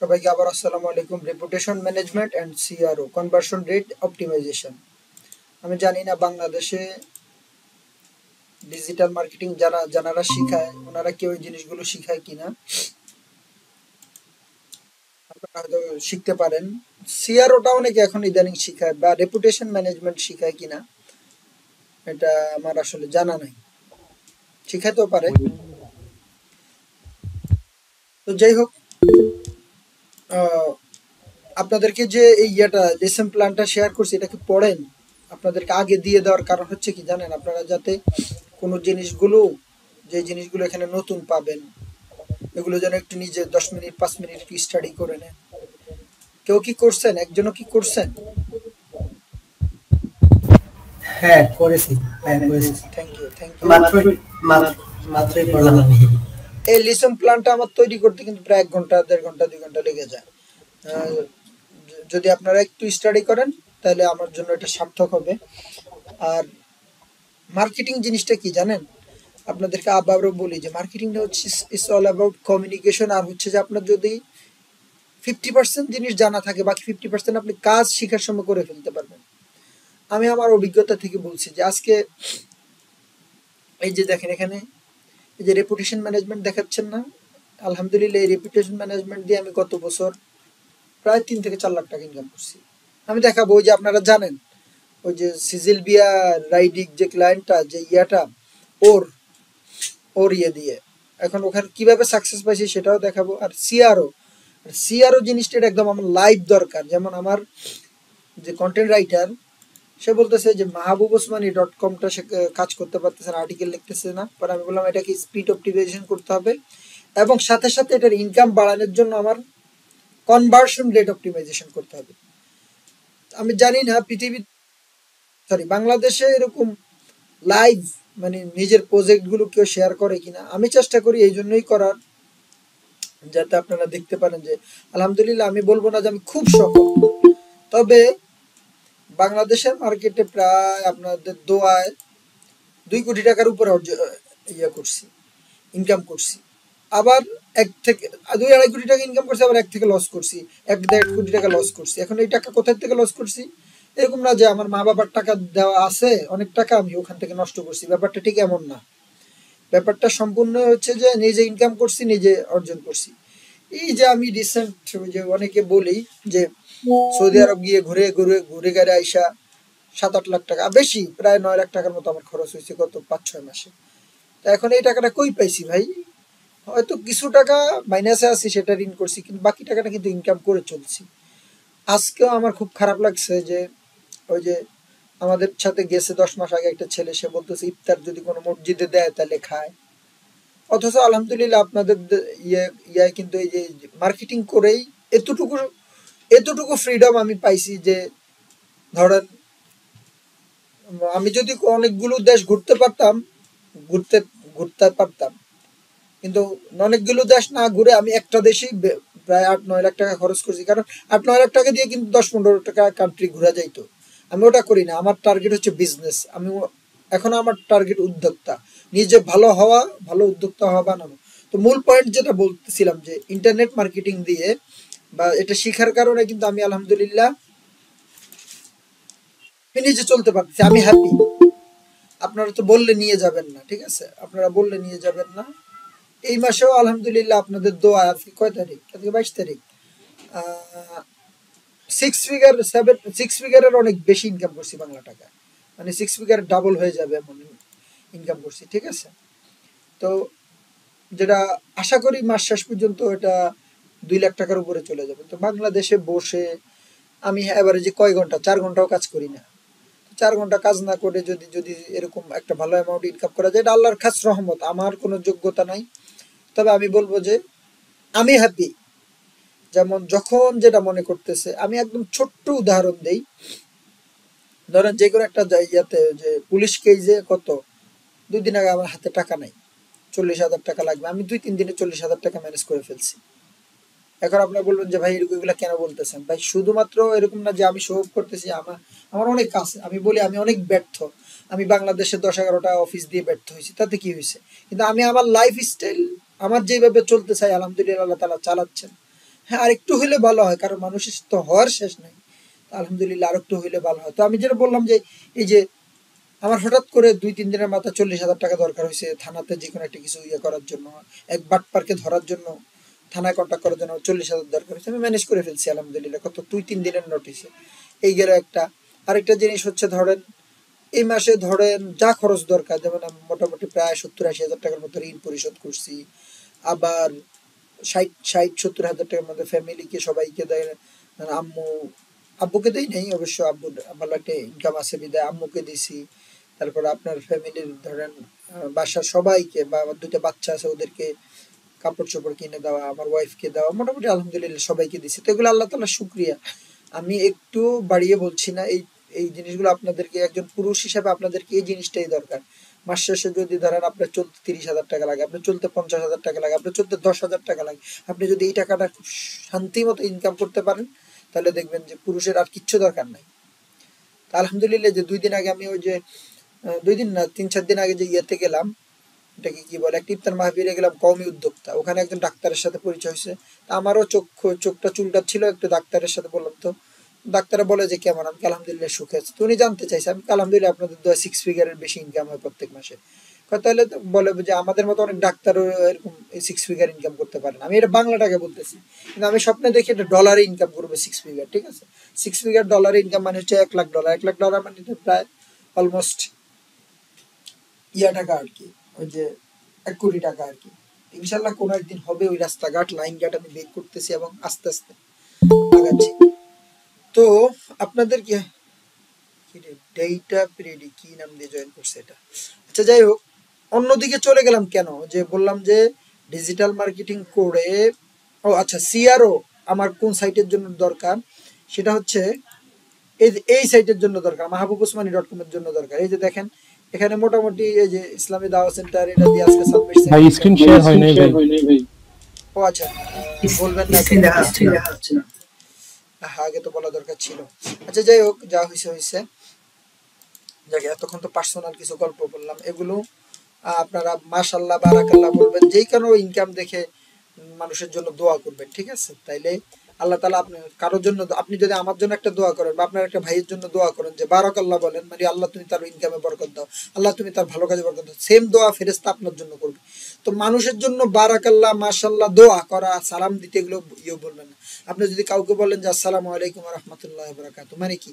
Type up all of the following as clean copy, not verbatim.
সবাইকে আবার আসসালামু আলাইকুম। Reputation management and CRO conversion rate optimization. আমি জানি না বাংলাদেশে ডিজিটাল মার্কেটিং যারা শিখায় ওনারা কেউ এই জিনিসগুলো শিখায় কিনা, আপনারা হয়তো শিখতে পারেন। সিআরওটা অনেকে এখন ইদানিং শিখায় বা রেপুটেশন ম্যানেজমেন্ট শিখায় কিনা এটা আমার আসলে জানা নাই, শিখাইতেও পারে। তো যাই হোক, আহ, আপনাদেরকে যে এই লেসন প্ল্যানটা শেয়ার করছি এটা কি পড়েন? আপনাদেরকে আগে দিয়ে দেওয়ার কারণ হচ্ছে কি জানেন, আপনারা যাতে কোনো জিনিসগুলো, যে জিনিসগুলো এখানে নতুন পাবেন এগুলো যেন একটু নিজে 10 মিনিট 5 মিনিট কি স্টাডি করে নেন। কেউ কি করছেন? একজনও কি করছেন? হ্যাঁ, করেছি। হ্যাঁ, করেছি। Thank you, thank you. মাত্রই করলাম আমি। এই লিসন প্ল্যানটা আমার তৈরি করতে কিন্তু প্রায় 1 ঘন্টা 1.5 ঘন্টা 2 ঘন্টা লেগে যায়। আহ, যদি আপনারা একটু স্টাডি করেন তাহলে আমার জন্য এটা সার্থক হবে। আর মার্কেটিং জিনিসটা কি জানেন, আপনাদেরকে আবারও বলি যে মার্কেটিংটা হচ্ছে ইটস অল অ্যাবাউট কমিউনিকেশন। আর হচ্ছে যে আপনার যদি 50% জিনিস জানা থাকে, বাকি 50% আপনি কাজ শিখার সময় করে ফেলতে পারবেন। আমি আমার অভিজ্ঞতা থেকে বলছি যে আজকে এই যে দেখেন এখানে এই যে রেপুটেশন ম্যানেজমেন্ট দেখাচ্ছেন না, আলহামদুলিল্লাহ এই রেপুটেশন ম্যানেজমেন্ট দিয়ে আমি গত বছর প্রায় 3 থেকে 4 লাখ টাকা ইনকাম করছি। আমি দেখাবো, ওই যে আপনারা জানেন ওই যে সিজিল বিয়া রাইডিক যে ক্লায়েন্টটা, যে ওর ওর দিয়ে এখন ওখানে কিভাবে সাকসেস পাইছি সেটাও দেখাবো। আর সিআরও জিনিসটা এটা একদম আমার লাইভ দরকার। যেমন আমার যে কন্টেন্ট রাইটার, সে বলতেছে যে mahabubosmani.com-টা সে কাজ করতে পারতেছে না, আর্টিকেল লিখতেছে না। পরে আমি বললাম এটাকে স্পিড অপটিমাইজেশন করতে হবে এবং সাথে সাথে এটার ইনকাম বাড়ানোর জন্য আমার কনভার্সন রেট অপটিমাইজেশন করতে হবে। আমি জানি না বাংলাদেশে এরকম লাইভ মানে নিজের প্রজেক্টগুলো কেউ শেয়ার করে কিনা। আমি চেষ্টা করি এই জন্যই করার, যাতে আপনারা দেখতে পারেন যে আলহামদুলিল্লাহ আমি বলবো না যে আমি খুব সফল, তবে বাংলাদেশের মার্কেটে প্রায় আপনাদের দোয়ায় 2 কোটি টাকার উপরে করছি, ইনকাম করছি। আবার 2-2.5 কোটি টাকা ইনকাম করছি, আবার 1 থেকে লস করছি, 1-1.5 কোটি টাকা লস করছি। এখন এই টাকা কোথায় থেকে লস করছি? এরকম না যে আমার মা বাবার টাকা দেওয়া আছে অনেক টাকা আমি ওখান থেকে নষ্ট করছি, ব্যাপারটা ঠিক এমন না। ব্যাপারটা সম্পূর্ণ হচ্ছে যে নিজে ইনকাম করছি, নিজে অর্জন করছি। এই যে আমি রিসেন্ট যে অনেকে বলি যে সৌদি আরব গিয়ে ঘুরে ঘুরে ঘুরে ঘুরে আইসা 7-8 লাখ টাকা, বেশি প্রায় 9 লাখ টাকার মতো আমার খরচ হয়েছে গত 5-6 মাসে। তা এখন এই টাকাটা কই পাইছি ভাই? হয়তো কিছু টাকা মাইনাসে আছি, সেটা ঋণ করছি, কিন্তু বাকি টাকাটা কিন্তু ইনকাম করে চলছি। আজকেও আমার খুব খারাপ লাগছে যে ওই যে আমাদের সাথে গেছে 10 মাস আগে একটা ছেলে, সে বলতেছে ইফতার যদি কোনো মসজিদে দেয় তাহলে খায়। অথচ আলহামদুলিল্লাহ আপনাদের কিন্তু এই যে মার্কেটিং করেই এতটুকু এতটুকু ফ্রিডম আমি পাইছি যে ধরেন আমি যদি অনেকগুলো দেশ ঘুরতে ঘুরতে পারতাম, কিন্তু অনেকগুলো দেশ না ঘুরে আমি একটা দেশেই প্রায় 8-9 লাখ টাকা খরচ করছি। কারণ 8-9 লাখ টাকা দিয়ে কিন্তু 10-15 টাকা কান্ট্রি ঘোরা যাইতো। আমি ওটা করি না, আমার টার্গেট হচ্ছে বিজনেস। এখন আমার টার্গেট উদ্যোক্তা, নিজে ভালো হওয়া, ভালো উদ্যোক্তা হওয়া, বানানো। তো মূল পয়েন্ট যেটা বলতেছিলাম যে ইন্টারনেট মার্কেটিং দিয়ে বা এটা শিখার কারণে কিন্তু আমি আলহামদুলিল্লাহ আমি নিজে চলতে পারতেছি, আমি হ্যাপি। আপনারা তো বললে নিয়ে যাবেন না, ঠিক আছে, আপনারা বললে নিয়ে যাবেন না। এই মাসেও আলহামদুলিল্লাহ আপনাদের দোয়া, আজকে কয় তারিখ? আজকে 22 তারিখ। 6 ফিগারের অনেক বেশি ইনকাম করছি বাংলা টাকা, মানে 6 ফিগার ডাবল হয়ে যাবে এমন ইনকাম করছি, ঠিক আছে। তো যেটা আশা করি মাস শেষ পর্যন্ত এটা 2 লাখ টাকার উপরে চলে যাবে। তো বাংলাদেশে বসে আমি এবারে যে কয় ঘন্টা, 4 ঘন্টাও কাজ করি না। 4 ঘন্টা কাজ না করে যদি যদি এরকম একটা ভালো অ্যামাউন্ট ইনকাম করা যায়, এটা আল্লাহর খাস রহমত, আমার কোনো যোগ্যতা নাই। তবে আমি বলবো যে আমি হ্যাপি। যেমন যখন যেটা মনে করতেছে, আমি একদম ছোট্ট উদাহরণ দেই। ধরেন যে কোনো একটা জায়গাতে যে পুলিশ কেজে কত 2 দিন আগে আমার হাতে টাকা নাই, 40,000 টাকা লাগবে, আমি 2-3 দিনে 40,000 টাকা ম্যানেজ করে ফেলছি। এখন আপনারা বলবেন যে ভাই এগুলা কেন বলতেছেন? ভাই শুধুমাত্র এরকম না যে আমি শো অফ করতেছি, আমার অনেক কাজ। আমি বলি আমি অনেক ব্যর্থ, আমি বাংলাদেশে 10-11টা অফিস দিয়ে ব্যর্থ হয়েছি, তাতে কি হয়েছে? কিন্তু আমি আমার লাইফ স্টাইল আমার যেভাবে চলতে চাই আলহামদুলিল্লাহ আল্লাহ তাআলা চালাচ্ছেন। হ্যাঁ, আর একটু হইলে ভালো হয়, কারণ মানুষের তো হওয়ার শেষ নাই। আলহামদুলিল্লাহ আর একটু হইলে ভালো হয়। তো আমি যেটা বললাম যে এই যে আমার হঠাৎ করে 2-3 দিনের মাথায় 40,000 টাকা দরকার হয়েছে থানাতে যে কোনো একটা কিছু ইয়ে করার জন্য, এক বাটপারকে ধরার জন্য থানায় কন্ট্যাক্ট করার জন্য 40,000 দরকার হয়েছে। আমি ম্যানেজ করে ফেলছি আলহামদুলিল্লাহ, কত 2-3 দিনের নোটিশে। এই গেল একটা। আরেকটা জিনিস হচ্ছে ধরেন এই মাসে ধরেন যা খরচ দরকার, যেমন আমি মোটামুটি প্রায় 70-80 হাজার টাকার মতো ঋণ পরিশোধ করছি। আবার 60-70 হাজার টাকার মধ্যে ফ্যামিলিকে সবাইকে দেয়। আম্মু আব্বুকে দেই নাই অবশ্য, আব্বু ভালো একটা ইনকাম আছে বিদায় আম্মুকে দিছি। তারপর আপনার ফ্যামিলির ধরেন বাসার সবাইকে, বা আমার 2টা বাচ্চা আছে ওদেরকে কাপড় চোপড় কিনে দেওয়া, আমার ওয়াইফকে দেওয়া, মোটামুটি আলহামদুলিল্লাহ সবাইকে দিছি। তো এগুলো আল্লাহ তাআলা শুকরিয়া। আমি একটু বাড়িয়ে বলছি না, এই এই জিনিসগুলো আপনাদেরকে, একজন পুরুষ হিসাবে আপনাদেরকে এই জিনিসটাই দরকার। মাস শেষে যদি ধরেন আপনার চলতে 30,000 টাকা লাগে, আপনার চলতে 50,000 টাকা লাগে, আপনার চলতে 10,000 টাকা লাগে, আপনি যদি এই টাকাটা খুব শান্তি মতো ইনকাম করতে পারেন, তাহলে দেখবেন যে পুরুষের আর কিচ্ছু দরকার নাই। তা আলহামদুলিল্লাহ যে 2 দিন আগে আমি ওই যে 2 দিন না 3-4 দিন আগে যে ইয়েতে গেলাম, এটাকে কি বলে, একটা ইফতার মাহফিলে গেলাম, কওমি উদ্যোক্তা, ওখানে একজন ডাক্তারের সাথে পরিচয় হয়েছে। তা আমারও চোখটা চুলটা ছিল একটু, ডাক্তারের সাথে বললাম, তো ডাক্তার বলে যে কেমন, আমি আলহামদুলিল্লাহ সুখে আছি। তো উনি জানতে চাইছে, আমি আলহামদুলিল্লাহ আপনাদের 6 ফিগারের বেশি ইনকাম হয় প্রত্যেক মাসে। তাহলে তো বলে যে আমাদের মতো অনেক ডাক্তারও এরকম এই 6 ফিগার ইনকাম করতে পারেন। আমি এটা বাংলা টাকা বলতেছি, কিন্তু আমি স্বপ্নে দেখি এটা ডলারে ইনকাম করবে 6 ফিগার, ঠিক আছে। 6 ফিগার ডলারে ইনকাম মানে হচ্ছে $1,00,000, $1,00,000 মানে তো প্রায় অলমোস্ট টাকা আর কি, ওই যে 1 কোটি টাকা আর কি। ইনশাল্লাহ কোনো একদিন হবে, ওই রাস্তাঘাট লাইন ঘাট আমি বের করতেছি এবং আস্তে আস্তে আগাচ্ছি। তো আপনাদেরকে ডেটা পিরিয়ড কি নাম দিয়ে জয়েন করছে এটা, আচ্ছা যাই হোক, অন্যদিকে চলে গেলাম কেন, যে বললাম যে ডিজিটাল মার্কেটিং করে, ও আচ্ছা সিআরও আমার কোন সাইটের জন্য দরকার, সেটা হচ্ছে এই সাইটের জন্য দরকার, mahabubusmani.com এর জন্য দরকার। এই যে দেখেন এখানে মোটামুটি এই যে ইসলামী দাওয়া সেন্টার, এটা দিয়ে আজকে সাব্বির ভাই স্ক্রিন শেয়ার হয় নাই ভাই। ও আচ্ছা, বলবেন না স্ক্রিন দেখা যাচ্ছে না। হ্যাঁ, আগে তো বলা দরকার ছিল। আচ্ছা যাই হোক, যা হয়েছে হয়েছে, যাকে এতক্ষণ তো পার্সোনাল কিছু গল্প বললাম, এগুলো আপনারা মাশাল্লাহ বারাকাল্লাহ বলবেন, যেই কোনো ইনকাম দেখে মানুষের জন্য দোয়া করবেন, ঠিক আছে। তাইলে আল্লাহ তাআলা আপনি কারোর জন্য, আপনি যদি আমার জন্য একটা দোয়া করেন বা আপনার একটা ভাইয়ের জন্য দোয়া করেন যে বারাকাল্লাহ বলেন, মানে আল্লাহ তুমি তার ইনকামে বরকত দাও, আল্লাহ তুমি তার ভালো কাজে বরকত দাও, সেম দোয়া ফেরেশতা আপনার জন্য করবে। তো মানুষের জন্য বারাকাল্লাহ মাশাল্লাহ দোয়া করা, সালাম দিতে, এগুলো বলবেন না। আপনি যদি কাউকে বলেন যে আসসালামু আলাইকুম ওয়া রাহমাতুল্লাহি ওয়া বারাকাতুহু, মানে কি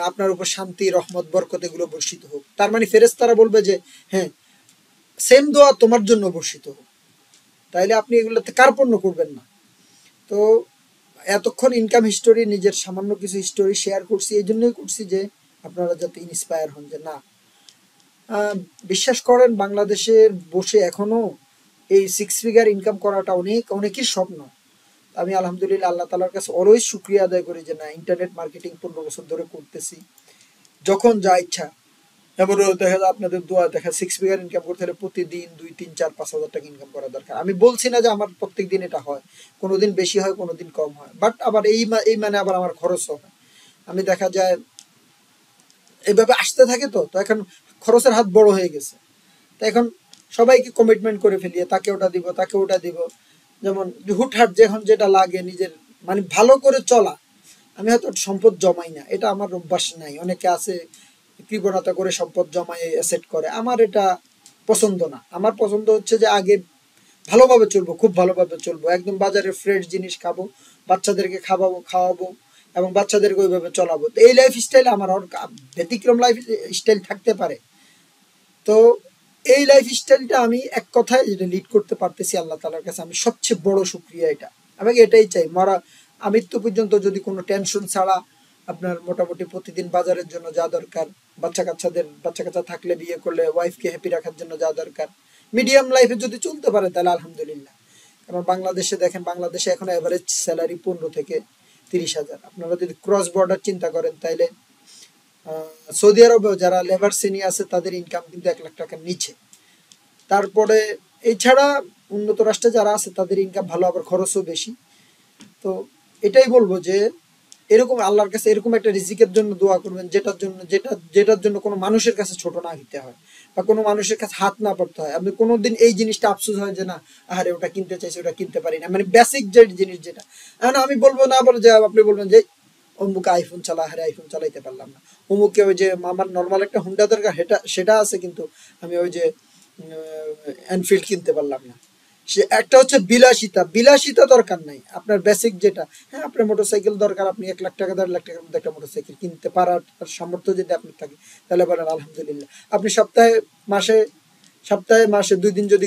আপনার উপর শান্তি রহমত বরকত এগুলো বর্ষিত হোক, তার মানে ফেরেশতারা বলবে যে হ্যাঁ সেম দোয়া তোমার জন্য বর্ষিত হোক। তাইলে আপনি এগুলোতে কার্পণ্য করবেন না। তো এতক্ষণ ইনকাম হিস্টোরি, নিজের সামান্য কিছু হিস্টোরি শেয়ার করছি, এই জন্যই করছি যে আপনারা যাতে ইন্সপায়ার হন যে না, বিশ্বাস করেন বাংলাদেশের বসে এখনো এই 6 ফিগার ইনকাম করাটা অনেকের স্বপ্ন। আমি আলহামদুলিল্লাহ আল্লাহ তাআলার কাছে অলওয়েজ শুকরিয়া আদায় করি যে না, ইন্টারনেট মার্কেটিং 15 বছর ধরে করতেছি, যখন যা ইচ্ছা। এবারে দেখা যায় আপনাদের দোয়া, দেখা 6 ফিগার ইনকাম করতে হলে প্রতিদিন 2, 3, 4, 5 হাজার টাকা ইনকাম করা দরকার। আমি বলছি না যে আমার প্রত্যেক দিন এটা হয়, কোনোদিন বেশি হয় কোনোদিন কম হয়, বাট আবার এই মানে আবার আমার খরচও হয়। আমি দেখা যায় এইভাবে আসতে থাকে, তো এখন খরচের হাত বড় হয়ে গেছে। তো এখন সবাইকে কমিটমেন্ট করে ফেলিয়ে, তাকে ওটা দিব তাকে ওটা দিব, যেমন হুটহাট যখন যেটা লাগে নিজের মানে ভালো করে চলা। আমি হয়তো সম্পদ জমাই না, এটা আমার অভ্যাস নাই। অনেকে আছে কৃপণতা করে সম্পদ জমায় অ্যাসেট করে, আমার এটা পছন্দ না। আমার পছন্দ হচ্ছে যে আগে ভালোভাবে চলবো, খুব ভালোভাবে চলবো, একদম বাজারের ফ্রেশ জিনিস খাবো, বাচ্চাদেরকে খাওয়াবো এবং বাচ্চাদেরকে ওইভাবে চলাবো। তো এই লাইফ স্টাইল আমার ব্যতিক্রম লাইফ স্টাইল থাকতে পারে। তো এই লাইফ স্টাইলটা আমি এক কথায় যেটা লিড করতে পারতেছি আল্লাহ তাআলার কাছে আমি সবচেয়ে বড় শুকরিয়া এটা। আমি এটাই চাই, আমৃত্যু পর্যন্ত যদি কোনো টেনশন ছাড়া আপনার মোটামুটি প্রতিদিন বাজারের জন্য যা দরকার, বাচ্চা কাচ্চা থাকলে বিয়ে করলে ওয়াইফকে হ্যাপি রাখার জন্য যা দরকার, মিডিয়াম লাইফে যদি চলতে পারে তাহলে আলহামদুলিল্লাহ। কারণ বাংলাদেশে দেখেন, বাংলাদেশে এখন এভারেজ স্যালারি 15 থেকে 30 হাজার। আপনারা যদি ক্রস বর্ডার চিন্তা করেন তাইলে সৌদি আরবেও যারা লেবার শ্রেণী আছে তাদের ইনকাম কিন্তু 1 লাখ টাকার নিচে। তারপরে এছাড়া উন্নত রাষ্ট্রে যারা আছে তাদের ইনকাম ভালো, আবার খরচও বেশি। তো এটাই বলবো যে এরকম আল্লাহর কাছে এরকম একটা রিজিকের জন্য দোয়া করবেন, যেটার জন্য কোনো মানুষের কাছে ছোট না হইতে হয়। বা কোনো মানুষের কাছে হাত না পড়তে হয়, আপনি কোনোদিন এই জিনিসটা আফসোস হয় যে না আরে ওটা কিনতে চাইছি ওটা কিনতে পারি না, মানে বেসিক যে জিনিস যেটা। এখন আমি বলবো না বলে যে আপনি বলবেন যে অমুক আইফোন চালা, আরে আইফোন চালাইতে পারলাম না, অমুকে ওই যে আমার নর্মাল একটা হুন্ডা দরকার সেটা সেটা আছে কিন্তু আমি ওই যে এনফিল্ড কিনতে পারলাম না। সে একটা হচ্ছে বিলাসিতা, বিলাসিতা দরকার নাই, আপনার বেসিক যেটা, হ্যাঁ আপনার মোটরসাইকেল দরকার, আপনি 1 লাখ টাকা 1.5 লাখ টাকার মধ্যে একটা মোটরসাইকেল কিনতে পারার সামর্থ্য যদি আপনার থাকে তাহলে বলেন আলহামদুলিল্লাহ। আপনি সপ্তাহে মাসে 2 দিন যদি,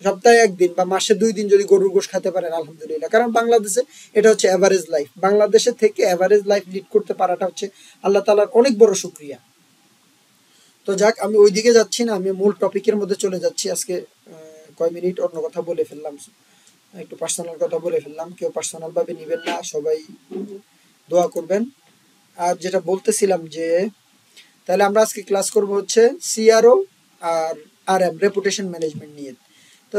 সপ্তাহে 1 দিন বা মাসে 2 দিন যদি গরুর গোশ খেতে পারেন আলহামদুলিল্লাহ। কারণ বাংলাদেশে এটা হচ্ছে এভারেজ লাইফ, বাংলাদেশে থেকে এভারেজ লাইফ লিড করতে পারাটা হচ্ছে আল্লাহ তাআলার অনেক বড় শুকরিয়া। তো যাক, আমি ওইদিকে যাচ্ছি না, আমি মূল টপিকের মধ্যে চলে যাচ্ছি। আজকে কয় মিনিট অন্য কথা বলে ফেললাম, একটু পার্সোনাল কথা বলে ফেললাম, কেউ পার্সোনাল ভাবে নিবেন না, সবাই দোয়া করবেন। আর যেটা বলতেছিলাম যে তাহলে আমরা আজকে ক্লাস করব হচ্ছে সিআরও আর আরএম, রেপুটেশন ম্যানেজমেন্ট নিয়ে। তো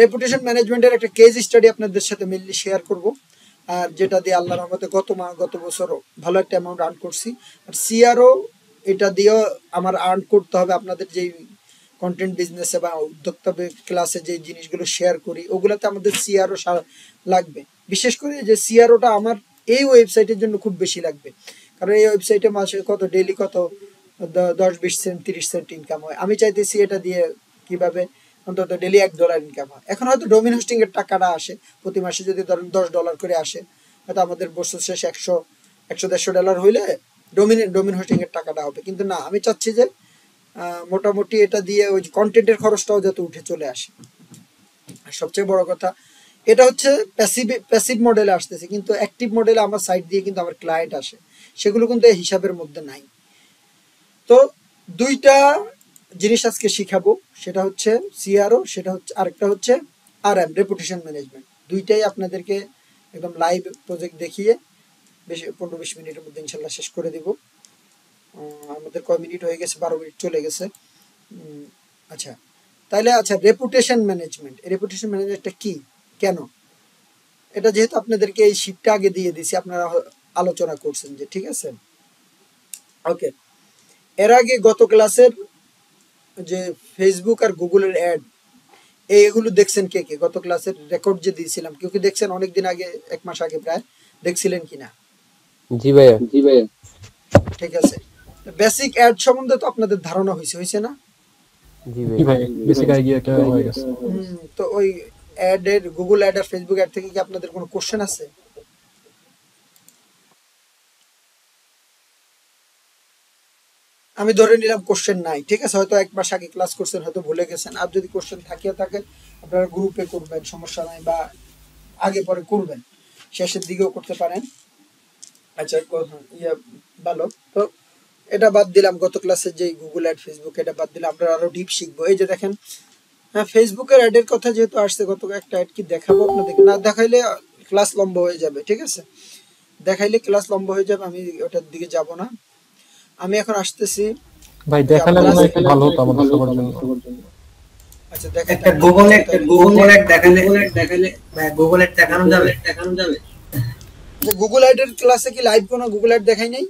রেপুটেশন ম্যানেজমেন্টের একটা কেস স্টাডি আপনাদের সাথে মেনলি শেয়ার করব, আর যেটা দিয়ে আল্লাহর রহমতে গত বছরও ভালো একটা অ্যামাউন্ট আর্ন করছি। আর সিআরও এটা দিয়েও আমার আর্ন করতে হবে, আপনাদের যেই কন্টেন্ট বিজনেসে বা উদ্যোক্তা ক্লাসে যে জিনিসগুলো শেয়ার করি ওগুলোতে আমাদের সিআরও লাগবে। বিশেষ করে যে সিআরওটা আমার এই ওয়েবসাইটের জন্য খুব বেশি লাগবে, কারণ এই ওয়েবসাইটে মাসে কত ডেইলি কত 10-20 সেন্ট 30 সেন্ট ইনকাম হয়। আমি চাইতেছি এটা দিয়ে কিভাবে অন্তত ডেইলি $1 ইনকাম হয়। এখন হয়তো ডোমেন হোস্টিং এর টাকাটা আসে প্রতি মাসে, যদি ধরেন $10 করে আসে, হয়তো আমাদের বছর শেষে 100-150 ডলার হইলে ডোমেন হোস্টিং এর টাকাটা হবে। কিন্তু না, আমি চাচ্ছি যে মোটামুটি এটা দিয়ে ওই কন্টেন্টের খরচটাও যাতে উঠে চলে আসে। আর সবচেয়ে বড় কথা এটা হচ্ছে প্যাসিভ মডেলে আসতেছে, কিন্তু অ্যাক্টিভ মডেলে আমার সাইট দিয়ে কিন্তু আমার ক্লায়েন্ট আসে, সেগুলো কিন্তু এই হিসাবের মধ্যে নাই। তো দুইটা জিনিস আজকে শিখাবো, সেটা হচ্ছে সিআরও, সেটা হচ্ছে আরেকটা হচ্ছে আরএম, রেপুটেশন ম্যানেজমেন্ট। দুইটাই আপনাদেরকে একদম লাইভ প্রজেক্ট দেখিয়ে বেশি 15-20 মিনিটের মধ্যে ইনশাল্লাহ শেষ করে দিব। আমাদের কয় মিনিট হয়ে গেছে, 12 মিনিট চলে গেছে। আচ্ছা তাহলে আচ্ছা, রেপুটেশন ম্যানেজমেন্টটা কি, কেন, এটা যেহেতু আপনাদেরকে এই শীটটা আগে দিয়ে দিছি, আপনারা আলোচনা করছেন যে ঠিক আছে ওকে। এর আগে গত ক্লাসের যে ফেসবুক আর গুগলের অ্যাড এগুলো দেখছেন কে কে? গত ক্লাসের রেকর্ড যে দিয়েছিলাম কেউ কি দেখছেন? অনেকদিন আগে, 1 মাস আগে প্রায়, দেখছিলেন কিনা? জি ভাইয়া। ঠিক আছে, বেসিক অ্যাড সম্বন্ধে তো আপনাদের ধারণা হয়েছে না? জি ভাই, বেসিক আইডিয়াটা হয়ে গেছে। তো ওই অ্যাড এর, গুগল অ্যাড আর ফেসবুক অ্যাড থেকে কি আপনাদের কোনো কোশ্চেন আছে? আমি ধরে নিলাম কোশ্চেন নাই, ঠিক আছে, হয়তো 1 মাস আগে ক্লাস করছেন, হয়তো ভুলে গেছেন। আর যদি কোশ্চেন থাকিয়ে থাকে আপনারা গ্রুপে করবেন, সমস্যা নাই, বা আগে পরে করবেন, শেষের দিকেও করতে পারেন। আচ্ছা ইয়ে ভালো। তো এটা বাদ দিলাম, গত ক্লাসে যে গুগল অ্যাড ফেসবুক এটা বাদ দিলাম, আমরা আরো ডিপ শিখবো। এই যে দেখেন, হ্যাঁ ফেসবুকের অ্যাডের কথা যেহেতু আসছে, গত একটা অ্যাড কি দেখাবো আপনাদেরকে? না দেখাইলে ক্লাস লম্বা হয়ে যাবে, ঠিক আছে, দেখাইলে ক্লাস লম্বা হয়ে যাবে, আমি ওটার দিকে যাব না। আমি এখন আসতেছি ভাই দেখালে মনে হয় একটু ভালো হতো আমাদের সবার জন্য। আচ্ছা দেখেন, একটা গুগল অ্যাড দেখালে গুগল অ্যাড দেখানো যাবে। যে গুগল অ্যাডের ক্লাসে কি লাইভ কোনো গুগল অ্যাড দেখাই নাই?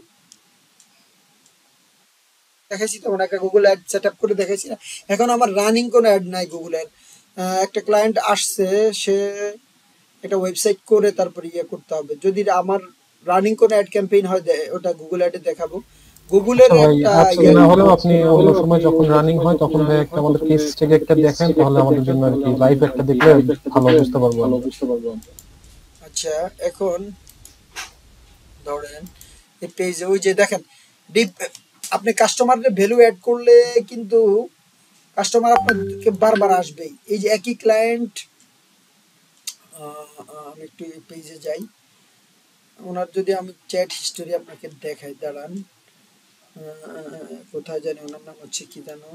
দেখাইছি তো, একটা গুগল অ্যাড সেট আপ করে দেখাইছি না। এখন আমার রানিং কোনো অ্যাড নাই গুগল অ্যাড। একটা ক্লায়েন্ট আসছে, সে একটা ওয়েবসাইট করে তারপর ইয়ে করতে হবে। যদি আমার রানিং কোনো অ্যাড ক্যাম্পেইন হয় ওটা গুগল অ্যাডে দেখাবো। গুগলের ভাই একটা আজকে না হলেও আপনি অন্য সময় যখন রানিং হয় তখন ভাই একটা আমাদের কেস স্টাডি একটা দেখেন, তাহলে আমাদের জন্য আর কি লাইভ একটা দেখলে ভালো বুঝতে পারবো আমরা। আচ্ছা এখন ধরেন এই পেজে ওই যে দেখেন ডিপ, আপনি কাস্টমারের ভ্যালু অ্যাড করলে কিন্তু কাস্টমার আপনাকে বারবার আসবেই। এই যে একই ক্লায়েন্ট, আমি একটু এই পেজে যাই, ওনার যদি আমি চ্যাট হিস্টোরি আপনাকে দেখাই, দাঁড়ান, কোথায় জানি ওনার নাম হচ্ছে কি জানো,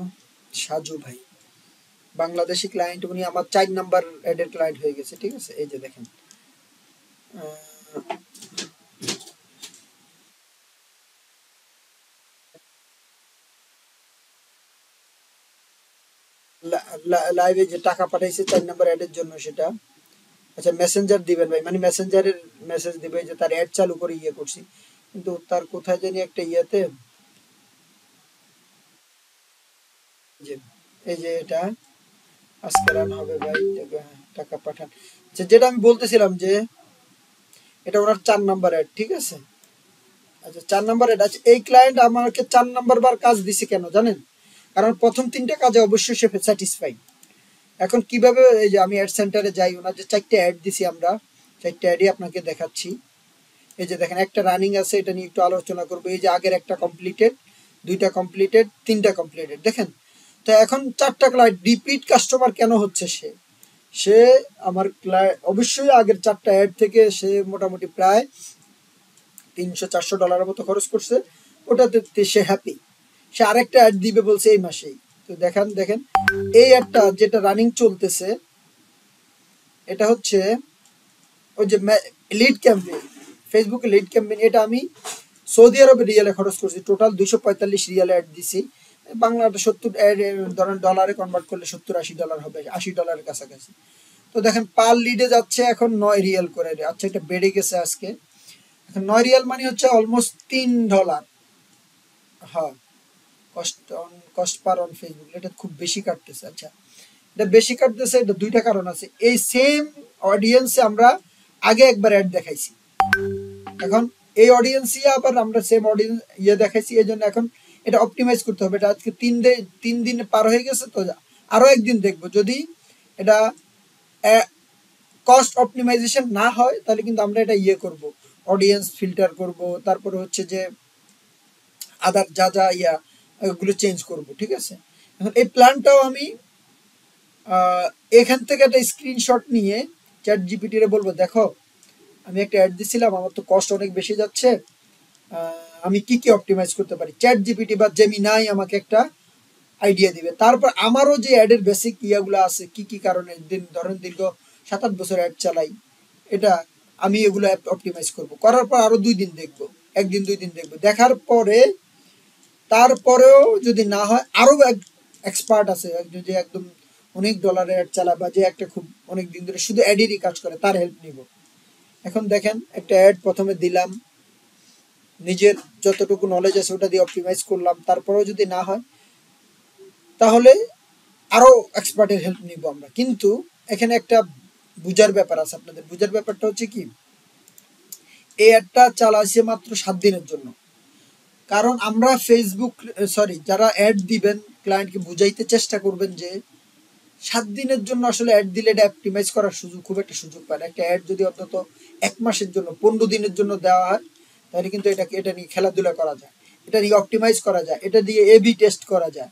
সাজু ভাই, বাংলাদেশি ক্লায়েন্ট, উনি আমার 4 নাম্বার অ্যাডের ক্লায়েন্ট হয়ে গেছে, ঠিক আছে। এই যে দেখেন, লাইভে যে টাকা পাঠাইছে 4 নাম্বার অ্যাডের জন্য সেটা। আচ্ছা মেসেঞ্জার দিবেন ভাই, মানে মেসেঞ্জারের মেসেজ দিবে যে তার অ্যাড চালু করে ইয়ে করছি, কিন্তু তার কোথায় জানি একটা ইয়েতে এই যে এটা আজকে রান হবে ভাই, টাকা পাঠান। আচ্ছা, যেটা আমি বলতেছিলাম যে এটা ওনার 4 নাম্বার অ্যাড, ঠিক আছে। আচ্ছা, 4 নাম্বার অ্যাড আছে। এই ক্লায়েন্ট আমাকে 4 নাম্বার বার কাজ দিছে কেন জানেন? কারণ প্রথম 3টা কাজে অবশ্যই সে স্যাটিসফাইড। এখন কিভাবে, এই যে আমি অ্যাড সেন্টারে যাই, ওনার যে 4টে অ্যাড দিছি আমরা, 4টে অ্যাডই আপনাকে দেখাচ্ছি। এই যে দেখেন একটা রানিং আছে, এটা নিয়ে একটু আলোচনা করবো। এই যে আগের একটা কমপ্লিটেড, 2টা কমপ্লিটেড, 3টা কমপ্লিটেড, দেখেন। তো এখন 4টা ক্লায়েন্ট রিপিট কাস্টমার কেন হচ্ছে? সে আমার অবশ্যই আগের 4টা অ্যাড থেকে সে মোটামুটি প্রায় $300-400 মতো খরচ করছে, ওটাতে সে হ্যাপি। সে আরেকটা অ্যাড দিবে বলছে এই মাসেই। তো দেখেন এই অ্যাডটা যেটা রানিং চলতেছে, এটা হচ্ছে ওই যে লিড ক্যাম্পেইন, ফেসবুকে লিড ক্যাম্পেইন। এটা আমি সৌদি আরবে রিয়ালে খরচ করছি, টোটাল 245 রিয়ালে অ্যাড দিছি। বাংলাটা 70 ধরেন ডলারে কনভার্ট করলে $70-80 হবে, $80 কাছাকাছি। তো দেখেন পার লিডে যাচ্ছে এখন 9 রিয়াল করে। আচ্ছা, এটা বেড়ে গেছে আজকে। এখন 9 রিয়াল মানে হচ্ছে অলমোস্ট $3। হ্যাঁ, কস্ট পার অন ফেসবুক, এটা খুব বেশি কাটতেছে। আচ্ছা, এটা বেশি কাটতেছে, এটা 2টা কারণ আছে। এই সেম অডিয়েন্সে আমরা আগে একবার অ্যাড দেখাইছি, এখন এই অডিয়েন্সই আবার আমরা সেম অডিয়েন্স দেখাইছি। এই জন্য এখন এটা অপটিমাইজ করতে হবে। এটা আজকে 3 দিন পার হয়ে গেছে, তো আরো একদিন দেখবো। যদি এটা কস্ট অপটিমাইজেশন না হয়, তাহলে কিন্তু আমরা এটা করব, অডিয়েন্স ফিল্টার করব, তারপরে হচ্ছে যে আদার যা এগুলো চেঞ্জ করব, ঠিক আছে। এখন এই প্ল্যানটাও আমি এখান থেকে একটা স্ক্রিনশট নিয়ে চ্যাট জিপিটি রে বলবো, দেখো আমি একটা অ্যাড দিছিলাম, আমার তো কস্ট অনেক বেশি যাচ্ছে, আমি কি কি অপটিমাইজ করতে পারি। চ্যাট জিপিটি বা জেমিনাই আমাকে একটা আইডিয়া দিবে। তারপর আমারও যে অ্যাডের বেসিক ইয়াগুলো আছে, কি কি কারণে ধরেন দীর্ঘ 7-8 বছর অ্যাড চালাই, এটা আমি এগুলো অপটিমাইজ করব। করার পর আরো 2 দিন দেখবো, 1 দিন 2 দিন দেখবো, দেখার পরে তারপরেও যদি না হয়, আরো এক্সপার্ট আছে একজন যে একদম অনেক ডলারের অ্যাড চালায়, বা যে একটা খুব অনেক দিন ধরে শুধু অ্যাডেরই কাজ করে, তার হেল্প নিব। এখন দেখেন একটা অ্যাড প্রথমে দিলাম, নিজের যতটুকু নলেজ আছে ওটা দিয়ে অপটিমাইজ করলাম, তারপরেও যদি না হয়, তাহলে আরো এক্সপার্টের হেল্প নিব আমরা। কিন্তু এখানে একটা বুঝার ব্যাপার আছে, আপনাদের বুঝার ব্যাপারটা হচ্ছে কি, এই অ্যাডটা চালাইছে মাত্র 7 দিনের জন্য। কারণ আমরা যারা অ্যাড দিবেন ক্লায়েন্টকে বুঝাইতে চেষ্টা করবেন যে 7 দিনের জন্য আসলে অ্যাড দিলে এটা অপটিমাইজ করার খুব একটা সুযোগ পায় না। একটা অ্যাড যদি অন্তত 1 মাসের জন্য, 15 দিনের জন্য দেওয়া হয়, তাহলে কিন্তু এটা নিয়ে খেলাধুলা করা যায়, এটা নিয়ে অপটিমাইজ করা যায়, এটা দিয়ে এবি টেস্ট করা যায়,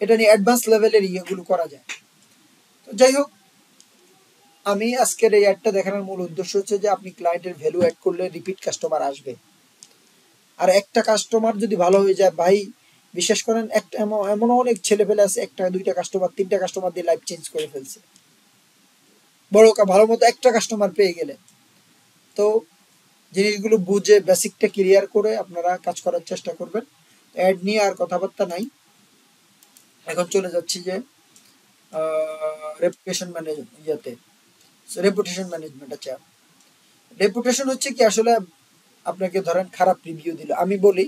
এটা নিয়ে অ্যাডভান্স লেভেলের ইয়েগুলো করা যায়। তো যাই হোক, আমি আজকের এই অ্যাডটা দেখানোর মূল উদ্দেশ্য হচ্ছে যে আপনি ক্লায়েন্টের ভ্যালু অ্যাড করলে রিপিট কাস্টমার আসবে। আর একটা কাস্টমার যদি ভালো হয়ে যায় ভাই, বিশ্বাস করেন, একটা এমন অনেক ছেলে ফেলে আছে, 1-2টা কাস্টমার 3টা কাস্টমার দিয়ে লাইফ চেঞ্জ করে ফেলছে, ভালো মতো একটা কাস্টমার পেয়ে গেলে। তো জিনিসগুলো বুঝে বেসিকটা ক্লিয়ার করে আপনারা কাজ করার চেষ্টা করবেন। অ্যাড নিয়ে আর কথাবার্তা নাই, এখন চলে যাচ্ছি যে রেপুটেশন ম্যানেজমেন্ট। আচ্ছা, রেপুটেশন হচ্ছে কি, আসলে আপনাকে ধরেন খারাপ রিভিউ দিল, আমি বলি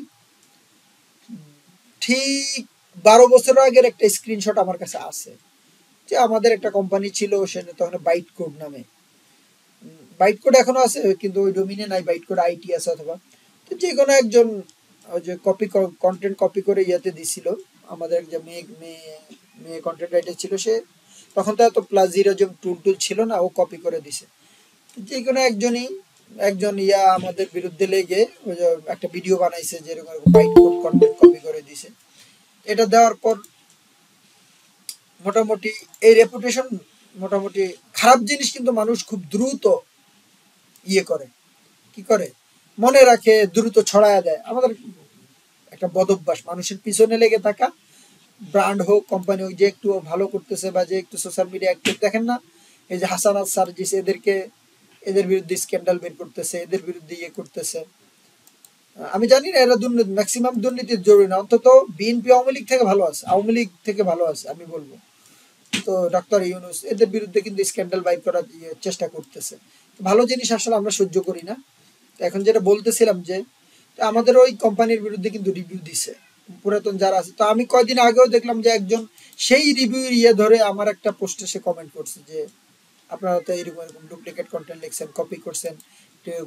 ঠিক 12 বছর আগের একটা স্ক্রিনশট আমার কাছে আছে, যে আমাদের একটা কোম্পানি ছিল, সে তখন বাইট কোড নামে, বাইট কোড এখনো আছে কিন্তু ওই ডোমিনে নাই, বাইট কোড আইটি আছে অথবা, তো যে কোনো একজন ওই যে কন্টেন্ট কপি করে দিছিল, আমাদের যে মেয়ে কন্টেন্ট রাইটার ছিল, সে তখন তো এত প্লাজিরিজম টুল ছিল না, ও কপি করে দিছে। যে কোনো একজন আমাদের বিরুদ্ধে লেগে ওই যে একটা ভিডিও বানাইছে, যেরকম বাইট কোড কন্টেন্ট কপি করে দিছে। এটা দেওয়ার পর মোটামুটি এই রেপুটেশন, মোটামুটি খারাপ জিনিস কিন্তু মানুষ খুব দ্রুত করে মনে রাখে, দ্রুত ছড়ায়া দেয়। আমাদের একটা বদভ্যাস, মানুষের পিছনে লেগে থাকা, ব্র্যান্ড হোক কোম্পানি হোক, যে একটু ভালো করতেছে বা যে একটু সোশ্যাল মিডিয়া অ্যাক্টিভ, দেখেন না এই যে হাসানাত সার্জিস, এদের বিরুদ্ধে স্ক্যান্ডাল বের করতেছে, এদের বিরুদ্ধে করতেছে। আমি জানি না এরা ম্যাক্সিমাম দুর্নীতির জরুরি না, অন্তত বিএনপি আওয়ামী লীগ থেকে ভালো আছে আমি বলবো। তো ডক্টর ইউনূস, এদের বিরুদ্ধে কিন্তু স্ক্যান্ডাল বাইর করার চেষ্টা করতেছে। ভালো জিনিস আসলে আমরা সহ্য করি না। এখন যেটা বলতেছিলাম যে আমাদের ওই কোম্পানির বিরুদ্ধে কিন্তু রিভিউ দিছে, পুরাতন যারা আছে। তো আমি কয়দিন আগেও দেখলাম যে একজন সেই রিভিউ ধরে আমার একটা পোস্টে সে কমেন্ট করছে যে আপনারা তো এরকম এরকম ডুপ্লিকেট কন্টেন্ট লিখছেন, কপি করছেন,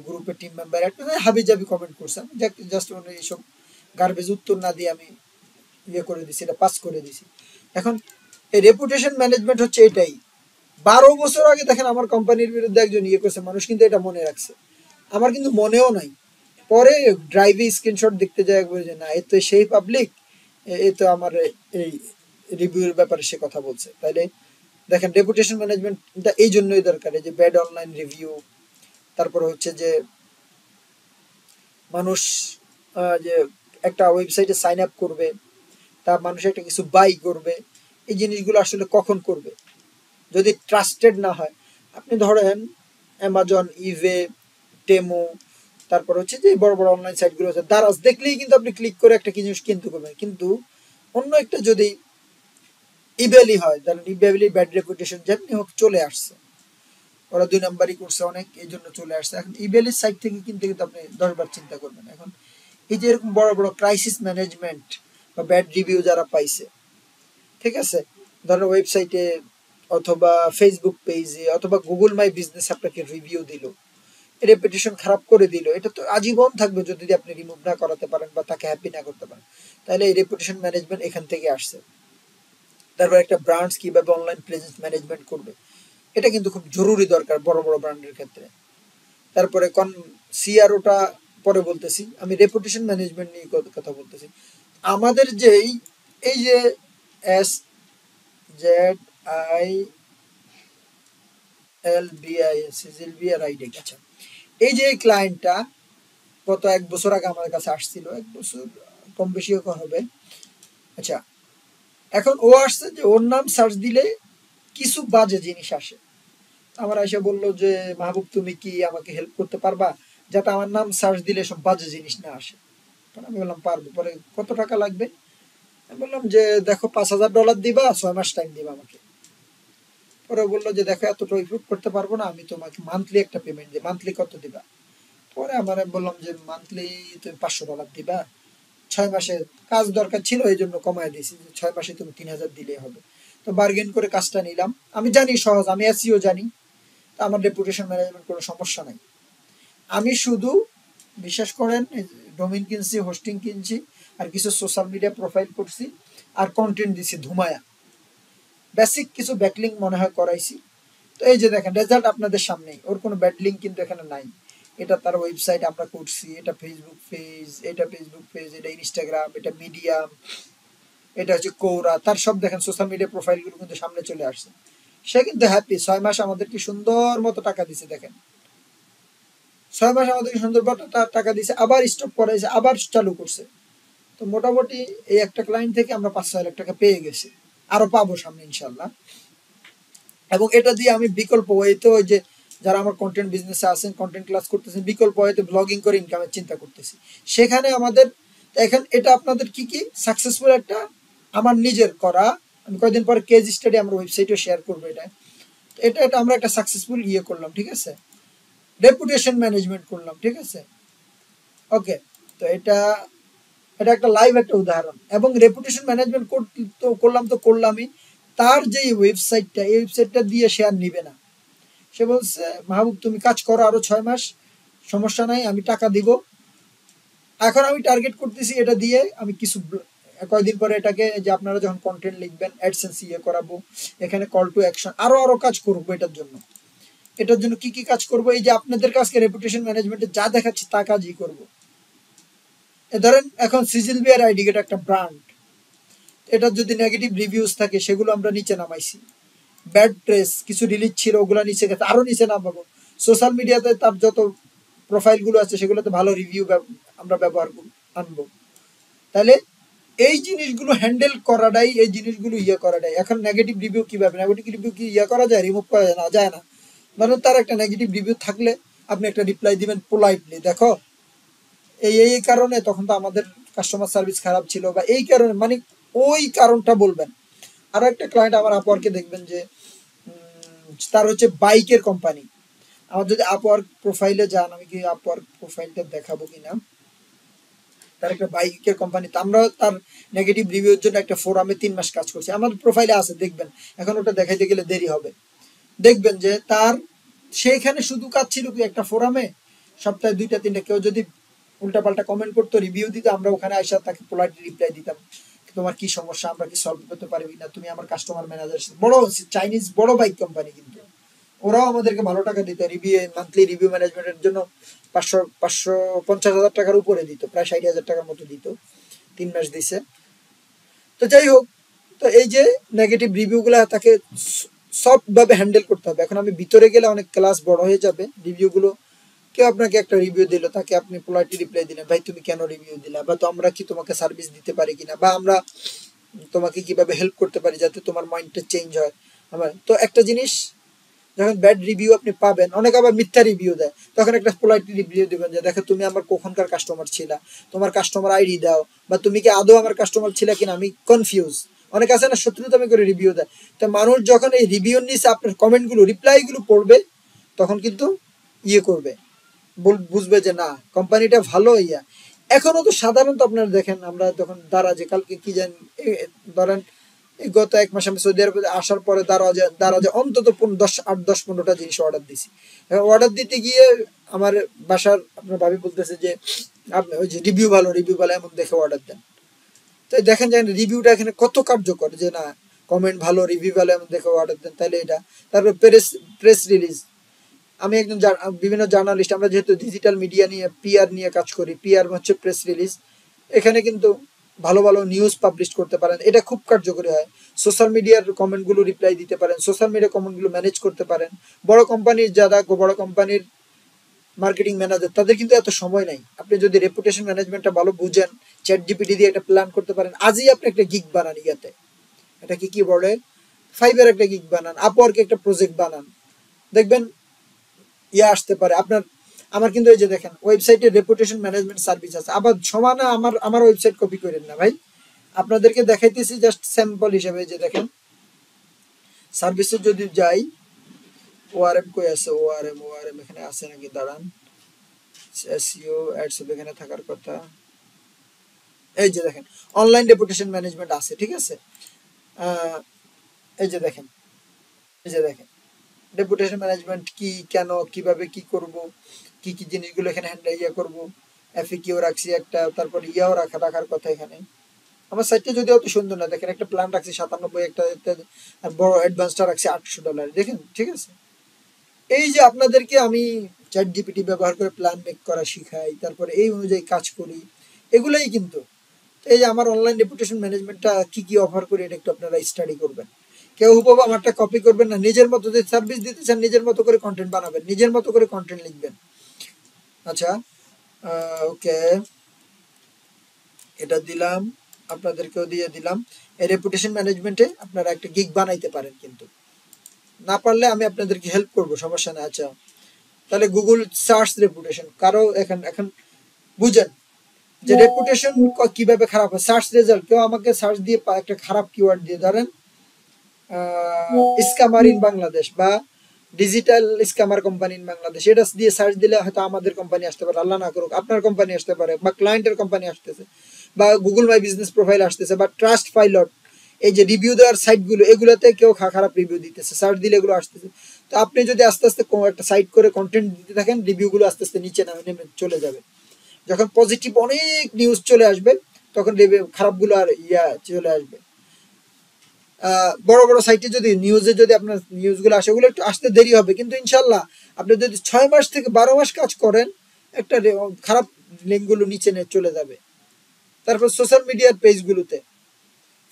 গ্রুপের টিম মেম্বার একটা হাবি জাবি কমেন্ট করছেন, জাস্ট এইসব গার্বেজ উত্তর না দিয়ে আমি করে দিছি, এটা পাস করে দিছি। এখন এই রেপুটেশন ম্যানেজমেন্ট হচ্ছে এটাই। 12 বছর আগে দেখেন আমার কোম্পানির বিরুদ্ধে একজন করছে, মানুষ কিন্তু এটা মনে রাখছে, আমার কিন্তু মনেও নাই। পরে ড্রাইভে স্ক্রিনশট দেখতে যায় একবার যে না এ তো সেই পাবলিক, এ তো আমার এই রিভিউর ব্যাপারে সে কথা বলছে। তাইলে দেখেন রেপুটেশন ম্যানেজমেন্টটা এই জন্যই দরকার, যে ব্যাড অনলাইন রিভিউ, তারপর হচ্ছে যে মানুষ যে একটা ওয়েবসাইটে সাইন আপ করবে, তা মানুষ একটা কিছু বাই করবে, এই জিনিসগুলো আসলে কখন করবে যদি ট্রাস্টেড না হয়। আপনি ধরেন অ্যামাজন, ইভে, টেমো, তারপর হচ্ছে যে বড় বড় অনলাইন সাইটগুলো আছে, দারাজ দেখলেই কিন্তু আপনি ক্লিক করে একটা জিনিস কিনতে করবেন। কিন্তু অন্য একটা যদি ইবেলি হয়, তাহলে ইবেলি ব্যাড রেপুটেশন যেমনি হোক চলে আসছে, ওরা 2 নাম্বারই করছে অনেক, এই জন্য চলে আসছে। এখন ইবেলির সাইট থেকে কিনতে কিন্তু আপনি 10 বার চিন্তা করবেন। এখন এই যে এরকম বড় বড় ক্রাইসিস ম্যানেজমেন্ট বা ব্যাড রিভিউ যারা পাইছে, ঠিক আছে, ধরো ওয়েবসাইটে অথবা ফেসবুক পেজে অথবা গুগল মাই বিজনেস আপনাকে রিভিউ দিল, রেপুটেশন খারাপ করে দিল, এটা তো আজীবন থাকবে যদি আপনি রিমুভ না করাতে পারেন বা তাকে হ্যাপি না করতে পারেন। তাহলে এই রেপুটেশন ম্যানেজমেন্ট এখান থেকে আসছে। তারপর একটা ব্র্যান্ডস কিভাবে অনলাইন প্রেজেন্স ম্যানেজমেন্ট করবে, এটা কিন্তু খুব জরুরি দরকার বড় বড় ব্র্যান্ডের ক্ষেত্রে। তারপরে সিআরওটা পরে বলতেছি, আমি রেপুটেশন ম্যানেজমেন্ট নিয়ে কথা বলতেছি। আমাদের যেই এই যে SZILBRID, আচ্ছা, এই যে ক্লায়েন্টটা গত 1 বছর আগে আমাদের কাছে আসছিল, 1 বছর কম বেশি হবে। আচ্ছা, এখন ও আসছে যে ওর নাম সার্চ দিলে কিছু বাজে জিনিস আসে। আমার এসে বললো যে মাহবুব তুমি কি আমাকে হেল্প করতে পারবা যাতে আমার নাম সার্চ দিলে সব বাজে জিনিস না আসে। আমি বললাম পারবো। পরে কত টাকা লাগবে? আমি বললাম যে দেখো $5000 দিবা, 6 মাস টাইম দিবা আমাকে। পরে বললো যে দেখো এতটা ইমপ্রুভ করতে পারবো না, আমি তোমাকে মান্থলি একটা পেমেন্ট দিই। মান্থলি কত দিবা? পরে আমার বললাম যে মান্থলি তুমি $500 দিবা, 6 মাসে কাজ দরকার ছিল এই জন্য কমায় দিয়েছি, যে 6 মাসে তুমি 3000 দিলেই হবে। তো বার্গেন করে কাজটা নিলাম। আমি জানি সহজ, আমি এসইও জানি, তো আমার রেপুটেশন ম্যানেজমেন্ট কোনো সমস্যা নাই। আমি শুধু বিশ্বাস করেন ডোমেইন কিনছি, হোস্টিং কিনছি, আর কিছু সোশ্যাল মিডিয়া প্রোফাইল করছি, আর কন্টেন্ট দিছি ধুমায়া, বেসিক কিছু ব্যাকলিং মনে হয় করাইছি। তো এই যে দেখেন রেজাল্ট আপনাদের সামনেই, ওর কোনো ব্যাড লিঙ্ক কিন্তু এখানে নাই। এটা তার ওয়েবসাইট আমরা করছি, এটা ফেসবুক পেজ, এটা ইনস্টাগ্রাম, এটা মিডিয়াম, এটা হচ্ছে কৌরা, তার সব দেখেন সোশ্যাল মিডিয়া প্রোফাইলগুলো কিন্তু সামনে চলে আসছে। সে কিন্তু হ্যাপি, 6 মাস আমাদেরকে সুন্দর মতো টাকা দিছে। দেখেন 6 মাস আমাদেরকে সুন্দর মতো টাকা দিছে, আবার স্টপ করাইছে, আবার চালু করছে। তো মোটামুটি এই একটা ক্লায়েন্ট থেকে আমরা 5-6 লাখ টাকা পেয়ে গেছি, আরো পাবো সামনে ইনশাল্লাহ। এবং এটা দিয়ে আমি বিকল্প ওয়েতে, ওই যে যারা আমার কন্টেন্ট বিজনেসে আছেন, কন্টেন্ট ক্লাস করতেছেন, বিকল্প ওয়েতে ব্লগিং করে ইনকামের চিন্তা করতেছি। সেখানে আমাদের এখন এটা আপনাদের কি কি সাকসেসফুল একটা আমার নিজের করা, আমি কয়েকদিন পরে কেস স্টাডি আমার ওয়েবসাইটে শেয়ার করবো। এটা আমরা একটা সাকসেসফুল করলাম, ঠিক আছে, রেপুটেশন ম্যানেজমেন্ট করলাম, ঠিক আছে, ওকে। তো এটা এটা একটা লাইভ একটা উদাহরণ। এবং রেপুটেশন ম্যানেজমেন্ট তো করলামই, তার যে ওয়েবসাইটটা, এই ওয়েবসাইটটা দিয়ে সে আর নিবে না। সে বলছে মাহবুব তুমি কাজ করো আরো 6 মাস, সমস্যা নাই, আমি টাকা দিব। এখন আমি টার্গেট করতেছি এটা দিয়ে আমি কিছু কয়েকদিন পরে এটাকে, যে আপনারা যখন কন্টেন্ট লিখবেন অ্যাডসেন্স করাবো, এখানে কল টু অ্যাকশন, আরো কাজ করবো এটার জন্য কি কি কাজ করব, এই যে আপনাদের কাছকে রেপুটেশন ম্যানেজমেন্টে যা দেখাচ্ছি তা কাজই করব। ধরেন এখন SZILBRID এটা একটা ব্র্যান্ড, এটার যদি নেগেটিভ রিভিউজ থাকে সেগুলো আমরা নিচে নামাইছি, ব্যাড প্রেস কিছু রিলিজ ছিল ওগুলো নিচে গেছে, আরো নিচে নামাবো। সোশ্যাল মিডিয়াতে তার যত প্রোফাইল গুলো আছে সেগুলোতে ভালো রিভিউ আমরা ব্যবহার আনবো। তাহলে এই জিনিসগুলো হ্যান্ডেল করাটাই, এই জিনিসগুলো করাটাই। এখন নেগেটিভ রিভিউ কিভাবে, নেগেটিভ রিভিউ কি করা যায়, রিমুভ করা যায় না? যায় না। মানে তার একটা নেগেটিভ রিভিউ থাকলে আপনি একটা রিপ্লাই দিবেন পোলাইটলি, দেখো এই কারণে তখন তো আমাদের কাস্টমার সার্ভিস খারাপ ছিল বা এই কারণে, মানে ওই কারণটা বলবেন। আরো একটা ক্লায়েন্ট আমার আপওয়ার্কে দেখবেন যে তার হচ্ছে বাইকের কোম্পানি। আমার যদি আপওয়ার্ক প্রোফাইলে যান, আমি কি আপওয়ার্ক প্রোফাইলটা দেখাবো কিনা, তার একটা বাইকের কোম্পানি, আমরা তার নেগেটিভ রিভিউর জন্য একটা ফোরামে 3 মাস কাজ করছি, আমার প্রোফাইলে আছে দেখবেন, এখন ওটা দেখাইতে গেলে দেরি হবে। দেখবেন যে তার সেইখানে শুধু কাজ ছিল কি একটা ফোরামে সপ্তাহে 2-3টা কেউ যদি উল্টাপাল্টা কমেন্ট করতো, রিভিউ দিত, আমরা ওখানে আইসা তাকে পোলাইটলি রিপ্লাই দিতাম, তোমার কি সমস্যা, আমরা কি সলভ করতে পারবি না, তুমি আমার কাস্টমার ম্যানেজার। বড় চাইনিজ বড় বাইক কোম্পানি, কিন্তু ওরাও আমাদেরকে ভালো টাকা দিত, রিভিউ মান্থলি রিভিউ ম্যানেজমেন্টের জন্য 550,000 টাকার উপরে দিত, প্রায় 60,000 টাকার মতো দিত, 3 মাস দিছে। তো যাই হোক, তো এই যে নেগেটিভ রিভিউ গুলা তাকে সফট ভাবে হ্যান্ডেল করতে হবে। এখন আমি ভিতরে গেলে অনেক ক্লাস বড় হয়ে যাবে, রিভিউ গুলো কেউ আপনাকে একটা রিভিউ দিল, তাকে আপনি পোলাইটলি রিপ্লাই দিলেন, ভাই তুমি কেন রিভিউ দিলা, বা তো আমরা কি তোমাকে সার্ভিস দিতে পারি কিনা, বা আমরা তোমাকে কিভাবে হেল্প করতে পারি যাতে তোমার মাইন্ডটা চেঞ্জ হয়। আমার তো একটা জিনিস, যখন ব্যাড রিভিউ আপনি পাবেন, অনেক আবার মিথ্যা রিভিউ দেয়, তখন একটা পোলাইটলি রিভিউ দিবেন যে দেখো তুমি আমার কখনকার কাস্টমার ছিলা, তোমার কাস্টমার আইডি দাও, বা তুমি কি আদৌ আমার কাস্টমার ছিলা কিনা, আমি কনফিউজ। অনেক আছে না শত্রুতামি করে রিভিউ দেয়। তো মানুষ যখন এই রিভিউর নিচে আপনার কমেন্টগুলো রিপ্লাইগুলো পড়বে, তখন কিন্তু ইয়ে করবে, বুঝবে যে না কোম্পানিটা ভালো। এখনো তো সাধারণত আপনারা দেখেন, আমরা যখন দারাজে কালকে কি জানি ধরেন এই গত 1 মাস আমি সৌদি আরবে আসার পরে দারাজে অন্তত 8-10-15টা জিনিস অর্ডার দিছি। অর্ডার দিতে গিয়ে আমার বাসার আপনার ভাবি বলতেছে যে আপনি ওই যে রিভিউ ভালো এমন দেখে অর্ডার দেন। তো দেখেন যে রিভিউটা এখানে কত কার্যকর, যে না কমেন্ট ভালো রিভিউ ভালো এমন দেখে অর্ডার দেন, তাহলে এটা। তারপর প্রেস রিলিজ, আমি একজন বিভিন্ন জার্নালিস্ট, আমরা যেহেতু ডিজিটাল মিডিয়া নিয়ে পিআর নিয়ে কাজ করি, পিআর হচ্ছে প্রেস রিলিজ, এখানে কিন্তু ভালো ভালো নিউজ পাবলিশ করতে পারেন, এটা খুব কার্যকরী হয়। সোশ্যাল মিডিয়ার কমেন্টগুলো রিপ্লাই দিতে পারেন, সোশ্যাল মিডিয়া কমেন্টগুলো ম্যানেজ করতে পারেন। বড় কোম্পানির বড় কোম্পানির মার্কেটিং ম্যানেজার, তাদের কিন্তু এত সময় নাই। আপনি যদি রেপুটেশন ম্যানেজমেন্টটা ভালো বুঝেন, চ্যাট জিপিটি দিয়ে একটা প্ল্যান করতে পারেন, আজই আপনি একটা গিগ বানান, এটা কি বলে, ফাইবার একটা গিগ বানান, আপওয়ার্কে একটা প্রজেক্ট বানান, দেখবেন আসতে পারে আপনার। আমার কিন্তু এই যে দেখেন ওয়েবসাইটে রেপুটেশন ম্যানেজমেন্ট সার্ভিস আছে, আবার সমানে আমার ওয়েবসাইট কপি করেন না ভাই, আপনাদেরকে দেখাইতেছি জাস্ট স্যাম্পল হিসেবে। যে দেখেন সার্ভিসে যদি যাই, ওআরএম কই আছে, ওআরএম এখানে আছে নাকি, দাঁড়ান, এসইও অ্যাডস এখানে থাকার কথা। এই যে দেখেন অনলাইন রেপুটেশন ম্যানেজমেন্ট আছে, ঠিক আছে। এই যে দেখেন রেপুটেশন ম্যানেজমেন্ট কি, কেন, কিভাবে কি করব, কি কি জিনিসগুলো এখানে হ্যান্ডেল করব, এফএকিউ রাখছি একটা, তারপর রাখার কথা এখানে। আমার সাইটটা যদি অত সুন্দর না, দেখেন একটা প্ল্যান রাখছি 97, একটা আর বড় অ্যাডভান্সটা রাখছি $800, দেখেন, ঠিক আছে। এই যে আপনাদেরকে আমি চ্যাট জিপিটি ব্যবহার করে প্ল্যান মেক করা শিখাই, তারপরে এই অনুযায়ী কাজ করি, এগুলাই কিন্তু। এই যে আমার অনলাইন রেপুটেশন ম্যানেজমেন্টটা কি কি অফার করি, এটা একটু আপনারা স্টাডি করবেন। কেউ হুবহু আমারটা কপি করবেন না, নিজের মতো যে সার্ভিস দিতে চান নিজের মতো করে কন্টেন্ট বানাবেন, নিজের মতো করে কন্টেন্ট লিখবেন। আচ্ছা, ওকে, এটা দিলাম, আপনাদেরকেও দিয়ে দিলাম। এই রেপুটেশন ম্যানেজমেন্টে আপনারা একটা গিগ বানাইতে পারেন, কিন্তু না পারলে আমি আপনাদেরকে হেল্প করব, সমস্যা না। আচ্ছা, তাহলে গুগল সার্চ রেপুটেশন, কারো এখন বুঝেন যে রেপুটেশন কিভাবে খারাপ হয়। সার্চ রেজাল্ট, কেউ আমাকে সার্চ দিয়ে একটা খারাপ কিওয়ার্ড দিয়ে, ধরেন স্ক্যামার ইন বাংলাদেশ বা digital scammer company in Bangladesh, এটা দিয়ে সার্চ দিলে হয়তো আমাদের কোম্পানি আসতে পারে, আল্লাহ না করুক আপনার কোম্পানি আসতে পারে, বা ক্লায়েন্টের কোম্পানি আসতেছে, বা গুগল মাই বিজনেস প্রোফাইল আসতেছে, বা ট্রাস্ট পাইলট, এই যে রিভিউ দেওয়ার সাইটগুলো, এগুলোতে কেউ খারাপ রিভিউ দিতেছে, সার্চ দিলে এগুলো আসতেছে। তো আপনি যদি আস্তে আস্তে একটা সাইট করে কন্টেন্ট দিতে থাকেন, রিভিউগুলো আস্তে আস্তে নিচে নেমে চলে যাবে। যখন পজিটিভ অনেক নিউজ চলে আসবে, তখন খারাপগুলো আর চলে আসবে। বড় বড় সাইটে যদি নিউজে যদি আপনার নিউজগুলো আসে, ওগুলো একটু আসতে দেরি হবে, কিন্তু ইনশাল্লাহ আপনি যদি 6 মাস থেকে 12 মাস কাজ করেন, একটা খারাপ লিঙ্কগুলো নিচে চলে যাবে। তারপর সোশ্যাল মিডিয়ার পেজগুলোতে,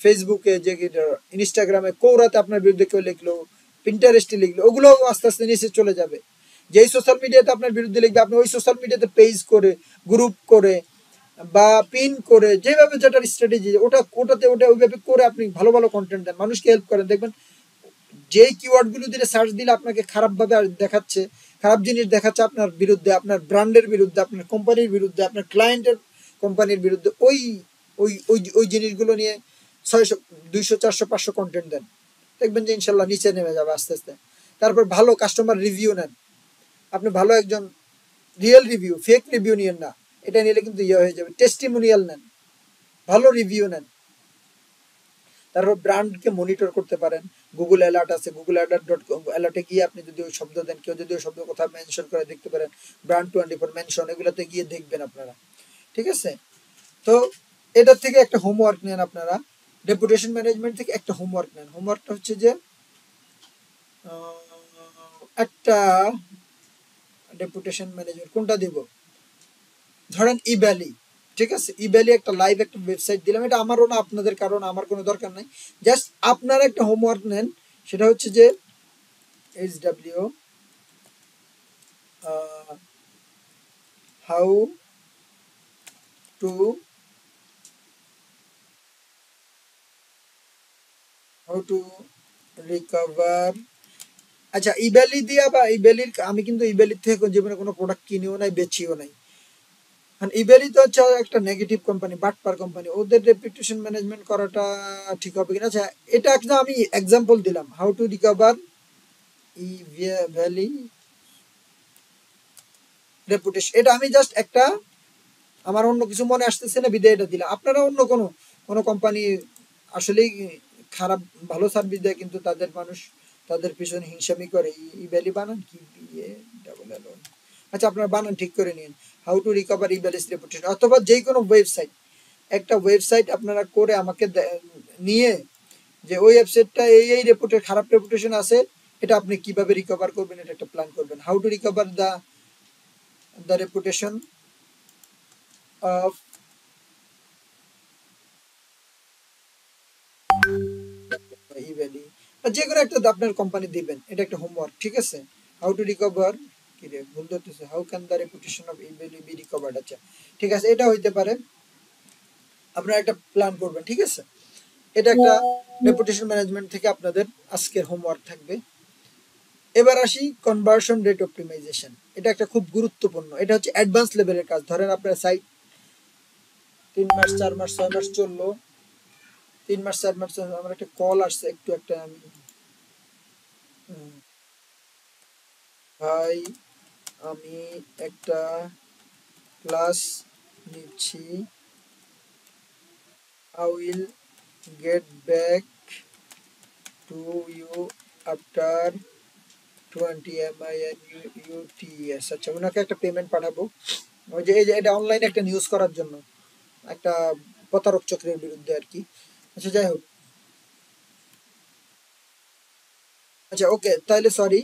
ফেসবুকে, যে ইনস্টাগ্রামে কৌরাতে আপনার বিরুদ্ধে কেউ লিখলো, পিন্টারেস্টে লিখলো, ওগুলো আস্তে আস্তে নিচে চলে যাবে। যেই সোশ্যাল মিডিয়াতে আপনার বিরুদ্ধে লিখবে, আপনি ওই সোশ্যাল মিডিয়াতে পেজ করে, গ্রুপ করে বা পিন করে, যেভাবে যেটার স্ট্র্যাটেজি ওটাতে ওইভাবে করে আপনি ভালো ভালো কন্টেন্ট দেন, মানুষকে হেল্প করেন, দেখবেন যেই কিওয়ার্ড গুলো দিলে সার্চ দিলে আপনাকে খারাপ ভাবে দেখাচ্ছে, খারাপ জিনিস দেখাচ্ছে আপনার বিরুদ্ধে, আপনার ব্র্যান্ডের বিরুদ্ধে, আপনার কোম্পানির বিরুদ্ধে, আপনার ক্লায়েন্টের কোম্পানির বিরুদ্ধে, ওই ওই ওই ওই জিনিসগুলো নিয়ে 600, 200, 400, 500 কন্টেন্ট দেন, দেখবেন যে ইনশাল্লাহ নিচে নেমে যাবে আস্তে আস্তে। তারপর ভালো কাস্টমার রিভিউ নেন, আপনি ভালো একজন রিয়েল রিভিউ, ফেক রিভিউ নিয়েন না। এটা নিলে কিন্তু হয়ে যাবে। টেস্টিমোনিয়াল নেন, ভালো রিভিউ নেন। তারপর ব্র্যান্ডকে মনিটর করতে পারেন। গুগল অ্যালার্ট আছে, গুগল অ্যালার্ট.com অ্যালার্টে গিয়ে আপনি যদি ওই শব্দ দেন, কেউ যদি ওই শব্দ কোথাও মেনশন করে দেখতে পারেন, ব্র্যান্ড 24 মেনশন, এগুলোতে গিয়ে দেখবেন আপনারা। ঠিক আছে, তো এটার থেকে একটা হোমওয়ার্ক নেন আপনারা। রেপুটেশন ম্যানেজমেন্ট থেকে একটা হোমওয়ার্ক নেন। হোমওয়ার্কটা হচ্ছে যে একটা রেপুটেশন ম্যানেজমেন্ট কোনটা দিব, ধরেন ইভ্যালি। ঠিক আছে, ইভ্যালি একটা লাইভ একটা ওয়েবসাইট দিলাম, এটা আমারও না আপনাদের, কারণ আমার কোনো দরকার নাই। জাস্ট আপনারা একটা হোমওয়ার্ক নেন, সেটা হচ্ছে যে HW হাউ টু রিকভার। আচ্ছা, ইভ্যালি দিয়া বা ইভ্যালির, আমি কিন্তু ইভ্যালির থেকে জীবনে কোনো প্রোডাক্ট কিনিও নাই, বেচিও নাই। ইভ্যালি তো হচ্ছে একটা নেগেটিভ কোম্পানি, বাটপার কোম্পানি, ওদের রেপুটেশন ম্যানেজমেন্ট করাটা ঠিক হবে কিনা। আচ্ছা, এটা একটা আমি এক্সাম্পল দিলাম, how to recover Evaly reputation. এটা আমি জাস্ট একটা, আমার অন্য কিছু মনে আসতেছে না বিদায় এটা দিলাম। আপনারা অন্য কোনো কোনো কোম্পানি আসলেই খারাপ, ভালো সার্ভিস দেয় কিন্তু তাদের মানুষ তাদের পিছনে হিংসামি করে, ইভ্যালি বানান কি BA আচ্ছা, আপনারা বানান ঠিক করে নিন, হাউ টু রিকভার ইভ্যালিস রেপুটেশন। অথবা যে কোনো ওয়েবসাইট, একটা ওয়েবসাইট আপনারা করে আমাকে নিয়ে যে ওই ওয়েবসাইটটা এই খারাপ রেপুটেশন আছে, এটা আপনি কিভাবে রিকভার করবেন, এটা একটা প্ল্যান করবেন। How to recover the reputation of Evaly, যে কোনো একটা আপনার কোম্পানি দিবেন, এটা একটা হোমওয়ার্ক। ঠিক আছে, হাউ টু রিকভার, কি রে ভুল ধরতেছে, how can the reputation of Evaly be recovered. আচ্ছা ঠিক আছে, এটা হইতে পারে, আপনারা একটা প্ল্যান করবেন। ঠিক আছে, এটা একটা রেপুটেশন ম্যানেজমেন্ট থেকে আপনাদের আজকের হোমওয়ার্ক থাকবে। এবার আসি কনভার্সন রেট অপটিমাইজেশন। এটা একটা খুব গুরুত্বপূর্ণ, এটা হচ্ছে অ্যাডভান্স লেভেলের কাজ। ধরেন আপনার সাইট 3 মাস 4 মাস 6 মাস চললো, 3 মাস 4 মাস, আমার একটা কল আসছে, একটু একটা আমি ভাই আমি একটা ক্লাস নিচ্ছি, I will get back to you after 20 MINUTS। আচ্ছা, ওনাকে একটা পেমেন্ট পাঠাবো, ওই যে এই যে এটা অনলাইনে একটা নিউজ করার জন্য, একটা প্রতারক চক্রের বিরুদ্ধে আর কি। আচ্ছা যাই হোক, আচ্ছা ওকে, তাহলে সরি,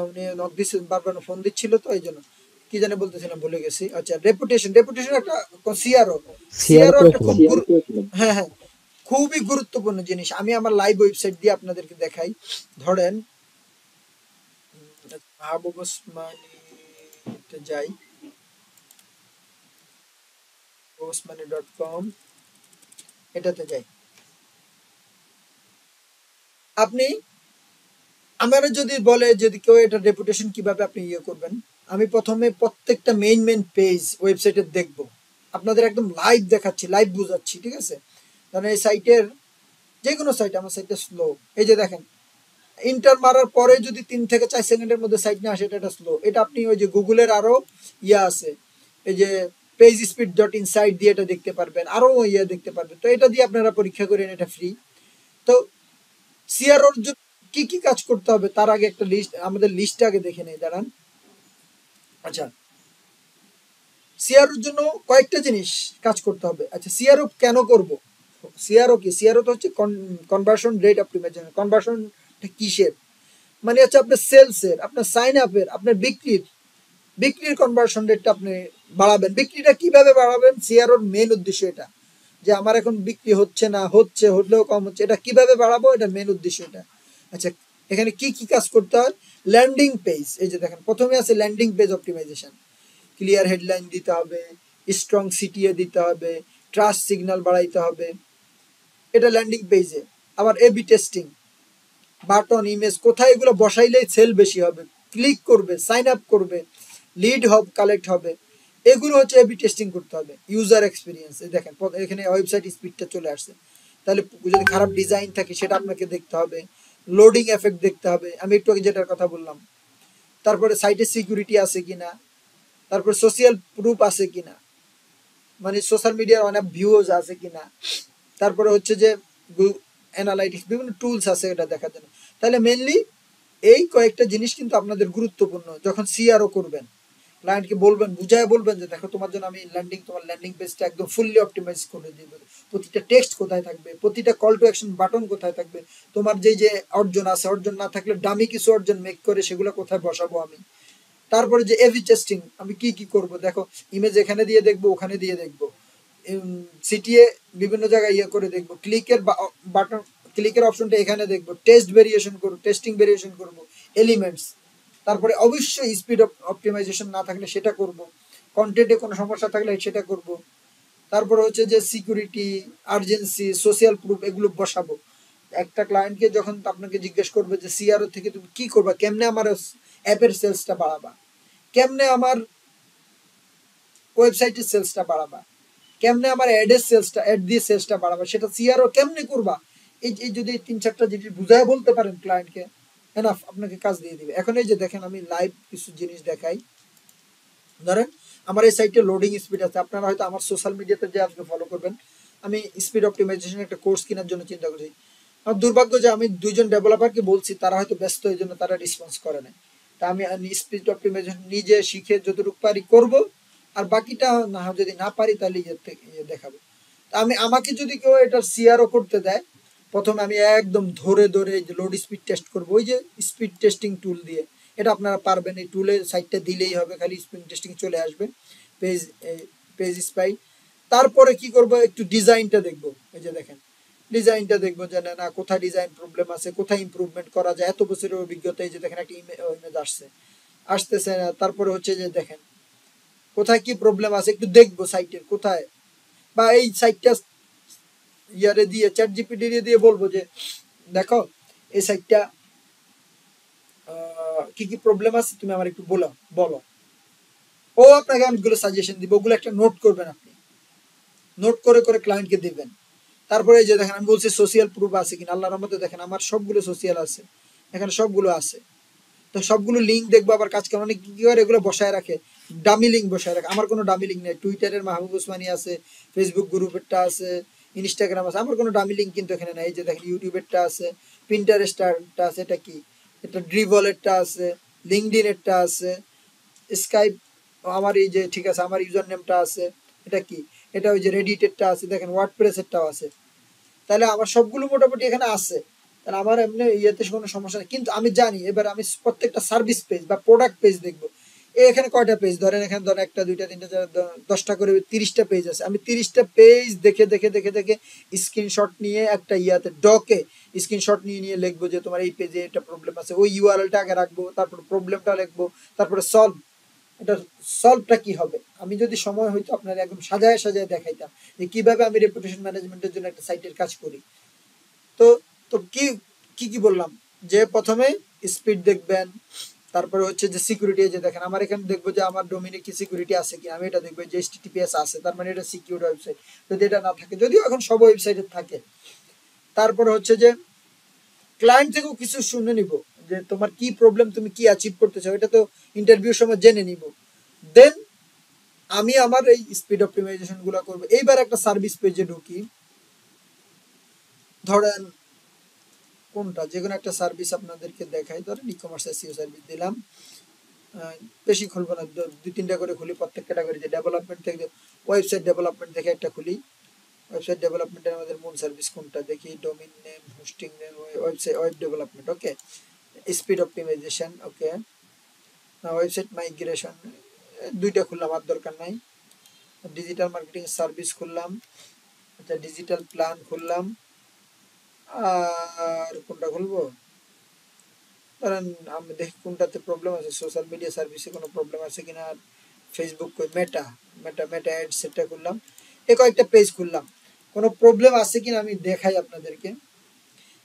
উনি নক দিচ্ছে, বারবার ফোন দিচ্ছিল তো এই জন্য, কি জানে বলতেছিলাম ভুলে গেছি। আচ্ছা, রেপুটেশন একটা সিআরও, সিআর সিআরও একটা খুব করেছিলাম। হ্যাঁ হ্যাঁ, খুবই গুরুত্বপূর্ণ জিনিস। আমি আমার লাইভ ওয়েবসাইট দিয়ে আপনাদেরকে দেখাই। ধরেন মাহবুব ওসমানীতে যাই, ওসমানী.com, এটাতে যাই। আপনি আমার যদি বলে যদি কেউ এটা রেপুটেশন কিভাবে আপনি ইয়ে করবেন, আমি প্রথমে প্রত্যেকটা মেইন পেজ ওয়েবসাইটে দেখব, আপনাদের একদম লাইভ দেখাচ্ছি, লাইভ বুঝাচ্ছি। ঠিক আছে, কারণ এই সাইটের যে কোনো সাইট, আমার সাইটটা স্লো, এই যে দেখেন ইন্টার মারার পরে যদি 3 থেকে 4 সেকেন্ডের মধ্যে সাইট না আসে, এটা স্লো। এটা আপনি ওই যে গুগলের আরো ইয়ে আছে, এই যে পেজ স্পিড .insight দিয়ে এটা দেখতে পারবেন, আরো ইয়ে দেখতে পারবেন। তো এটা দিয়ে আপনারা পরীক্ষা করেন, এটা ফ্রি। তো সিআরওর জন্য কি কি কাজ করতে হবে তার আগে একটা লিস্ট, আমাদের লিস্ট আগে দেখে নেই, দাঁড়ান। আচ্ছা, সিআরওর জন্য কয়েকটা জিনিস কাজ করতে হবে। আচ্ছা, সিআরও কেন করব, সিআরও কি, সিআরও তো হচ্ছে কনভার্সন রেট অপটিমাইজেশন। কনভার্সনটা কিসের, মানে হচ্ছে আপনার সেলসের, আপনার সাইন আপের, আপনার বিক্রির কনভার্সন রেটটা আপনি বাড়াবেন। বিক্রিটা কিভাবে বাড়াবেন, সিআরওর মেন উদ্দেশ্য এটা, যে আমার এখন বিক্রি হচ্ছে না, হলেও কম হচ্ছে, এটা কিভাবে বাড়াবো, এটা মেন উদ্দেশ্য এটা। আচ্ছা, এখানে কি কি কাজ করতে হয়, ল্যান্ডিং পেজ, এই যে দেখেন প্রথমে আছে landing page optimization, clear headline দিতে হবে, স্ট্রং সিটিএ দিতে হবে, ট্রাস্ট সিগন্যাল বাড়াইতে হবে, এটা ল্যান্ডিং পেজে। আবার এবি টেস্টিং, বাটন ইমেজ কোথায় এগুলো বসাইলে সেল বেশি হবে, ক্লিক করবে, সাইন আপ করবে, লিড কালেক্ট হবে, এগুলো হচ্ছে এবি টেস্টিং করতে হবে। ইউজার এক্সপিরিয়েন্স, দেখেন এখানে ওয়েবসাইট স্পিডটা চলে আসছে, তাহলে যদি খারাপ ডিজাইন থাকে সেটা আপনাকে দেখতে হবে, লোডিং এফেক্ট দেখতে হবে, আমি একটু আগে যেটার কথা বললাম, তারপরে সাইটের সিকিউরিটি আছে কিনা, তারপর সোশিয়াল প্রুফ আছে কিনা, মানে সোশ্যাল মিডিয়ার অনেক ভিউজ আছে কিনা, তারপরে হচ্ছে যে অ্যানালাইটিক্স বিভিন্ন টুলস আছে এটা দেখার জন্য। তাহলে মেনলি এই কয়েকটা জিনিস কিন্তু আপনাদের গুরুত্বপূর্ণ যখন সিআরও করবেন। ক্লায়েন্টকে বলবেন, বুঝায় বলবেন যে দেখো তোমার জন্য আমি তোমার ল্যান্ডিং পেজটা একদম ফুললি অপটিমাইজ করে দিব, প্রতিটা টেক্সট কোথায় থাকবে, প্রতিটা কল টু অ্যাকশন বাটন কোথায় থাকবে, তোমার যে অর্জন আছে, অর্জন না থাকলে ডামি কিছু অর্জন মেক করে সেগুলো কোথায় বসাবো আমি। তারপরে যে এভি টেস্টিং আমি কি কি করব, দেখো ইমেজ এখানে দিয়ে দেখবো, ওখানে দিয়ে দেখবো, সিটিএ বিভিন্ন জায়গায় ইয়ে করে দেখবো, ক্লিকের বাটন ক্লিকের অপশনটা এখানে দেখবো, টেস্ট ভেরিয়েশন করবো, টেস্টিং ভেরিয়েশন করবো, এলিমেন্টস। তারপরে অবশ্যই স্পিড অপটিমাইজেশন না থাকলে সেটা করব, কন্টেন্টে কোনো সমস্যা থাকলে সেটা করব। তারপরে হচ্ছে যে সিকিউরিটি, আর্জেন্সি, সোশ্যাল প্রুফ এগুলো বসাবো। একটা ক্লায়েন্টকে যখন আপনাকে জিজ্ঞেস করবে যে সিআরও থেকে তুমি কি করবা, কেমনে আমার অ্যাপের সেলসটা বাড়াবা, কেমনে আমার ওয়েবসাইটের সেলসটা বাড়াবা, কেমনে আমার অ্যাডের সেলসটা, অ্যাড দিয়ে সেলসটা বাড়াবা, সেটা সিআরও কেমনে করবা, এই যদি 3-4টা জিনিস বুঝায় বলতে পারেন ক্লায়েন্টকে, এনাফ আপনাকে কাজ দিয়ে দিবে। এখন এই যে দেখেন আমি লাইভ কিছু জিনিস দেখাই। ধরেন আমার এই সাইটে লোডিং স্পিড আছে, আপনারা হয়তো আমার সোশ্যাল মিডিয়াতে যে আজকে ফলো করবেন, আমি স্পিড অপটিমাইজেশন একটা কোর্স কেনার জন্য চিন্তা করছি। আমার দুর্ভাগ্য যে আমি 2জন ডেভেলপারকে বলছি, তারা হয়তো ব্যস্ত, এই জন্য তারা রেসপন্স করে না। তা আমি স্পিড অপটিমাইজেশন নিজে শিখে যতটুকু পারি করব, আর বাকিটা না যদি না পারি তাহলে দেখাবো। তা আমাকে যদি কেউ এটা সিআরও করতে দেয়, প্রথমে আমি একদম ধরে ধরে যে লোড স্পিড টেস্ট করবো, ওই যে স্পিড টেস্টিং টুল দিয়ে। এটা আপনারা পারবেন, এই টুলে সাইটটা দিলেই হবে, খালি স্পিড টেস্টিং চলে আসবে, পেজ পেজ স্পাই। তারপরে কি করব, একটু ডিজাইনটা দেখবো, এই যে দেখেন ডিজাইনটা দেখবো যে না কোথায় ডিজাইন প্রবলেম আছে, কোথায় ইমপ্রুভমেন্ট করা যায়। এত বছরের অভিজ্ঞতা, এই যে দেখেন একটা ইমেজ আসতেছে না। তারপরে হচ্ছে যে দেখেন কোথায় কি প্রবলেম আছে একটু দেখবো সাইটের কোথায়, বা এই সাইটটা ইয়ারে দিয়ে চ্যাট জিপিটি দিয়ে বলবো যে দেখো এই সাইটটা কি কি প্রবলেম আছে তুমি আমার একটু বলো। ও আপনাকে অনেকগুলো সাজেশন দিবে, ওগুলো একটা নোট করবেন, আপনি নোট করে করে ক্লায়েন্টকে দিবেন। তারপরে এই যে দেখেন আমি বলছি সোশিয়াল প্রুফ আছে কিনা, আল্লাহর রহমতে দেখেন আমার সবগুলো সোশিয়াল আছে, এখানে সবগুলো আছে। তো সবগুলো লিঙ্ক দেখবো, আবার কাজ করে অনেক কি করে এগুলো বসায় রাখে, ডামি লিঙ্ক বসায় রাখে। আমার কোনো ডামি লিঙ্ক নেই, টুইটারের মাহবুব ওসমানী আছে, ফেসবুক গ্রুপেরটা আছে, ইনস্টাগ্রাম আছে, আমার কোনো ডামি লিঙ্ক কিন্তু এখানে নাই। এই যে দেখেন ইউটিউবেরটা আছে, পিন্টারেস্টটা আছে, এটা কি, এটা ড্রিভলেরটা আছে, লিঙ্কডিনেরটা আছে, স্কাইপ আমার এই যে ঠিক আছে, আমার ইউজার নেমটা আছে, এটা কি, এটা ওই যে রেডিটেরটা আছে, দেখেন ওয়ার্ডপ্রেসেরটাও আছে। তাহলে আমার সবগুলো মোটামুটি এখানে আছে, তাহলে আমার এমনি ইয়েতে কোনো সমস্যা নেই। কিন্তু আমি জানি এবার আমি প্রত্যেকটা সার্ভিস পেজ বা প্রোডাক্ট পেজ দেখবো, এখানে কয়টা পেজ, ধরেন এখানে ধরেন 1, 2, 3, 4, 10টা করে 30টা পেজ আছে, আমি 30টা পেজ দেখে দেখে দেখে দেখে স্ক্রিনশট নিয়ে একটা ইয়াতে ডকে স্ক্রিনশট নিয়ে লিখবো যে তোমার এই পেজে এটা প্রবলেম আছে, ওই ইউআরএলটা আগে রাখবো, তারপর প্রবলেমটা লিখবো, তারপরে সলভ, এটা সলভটা কি হবে। আমি যদি সময় হইতো আপনার একদম সাজায় সাজায় দেখাইতাম যে কিভাবে আমি রেপুটেশন ম্যানেজমেন্টের জন্য একটা সাইটের কাজ করি। তো তো কি কি কি বললাম, যে প্রথমে স্পিড দেখবেন, তারপরে হচ্ছে যে সিকিউরিটি, যে দেখেন আমার এখানে দেখবো যে আমার ডোমেইনে কি সিকিউরিটি আছে কি, আমি এটা দেখবো যে HTTPS আছে, তার মানে এটা সিকিউর ওয়েবসাইট। যদি এটা না থাকে, যদিও এখন সব ওয়েবসাইটে থাকে। তারপরে হচ্ছে যে ক্লায়েন্ট থেকেও কিছু শুনে নিব যে তোমার কি প্রবলেম, তুমি কি অ্যাচিভ করতে চাও, এটা তো ইন্টারভিউর সময় জেনে নিব। দেন আমি আমার এই স্পিড অপটিমাইজেশন গুলো করবো। এইবার একটা সার্ভিস পেজে ঢুকি, ধরেন কোনটা, যে কোনো একটা সার্ভিস আপনাদেরকে দেখাই, ধরেন ই-কমার্স এসইও সার্ভিস দিলাম, বেশি খুলবো না, 2-3টা করে খুলি প্রত্যেক ক্যাটাগরিতে। ডেভেলপমেন্ট থেকে, ওয়েবসাইট ডেভেলপমেন্ট থেকে একটা খুলি, ওয়েবসাইট ডেভেলপমেন্টের আমাদের মূল সার্ভিস কোনটা দেখি, domain name, hosting name, website web development, okay, speed optimization, okay, website migration, 2টা খুললাম, আর দরকার নাই। ডিজিটাল মার্কেটিং সার্ভিস খুললাম, আচ্ছা ডিজিটাল প্ল্যান খুললাম, আর কোনটা খুলবো, ধরেন আমি দেখি কোনটাতে প্রবলেম আছে, সোশ্যাল মিডিয়া সার্ভিসে কোনো প্রবলেম আছে কিনা, ফেসবুক মেটা মেটা মেটা অ্যাড সেটটা খুললাম, এই কয়েকটা পেজ খুললাম, কোনো প্রবলেম আছে কিনা আমি দেখাই আপনাদেরকে।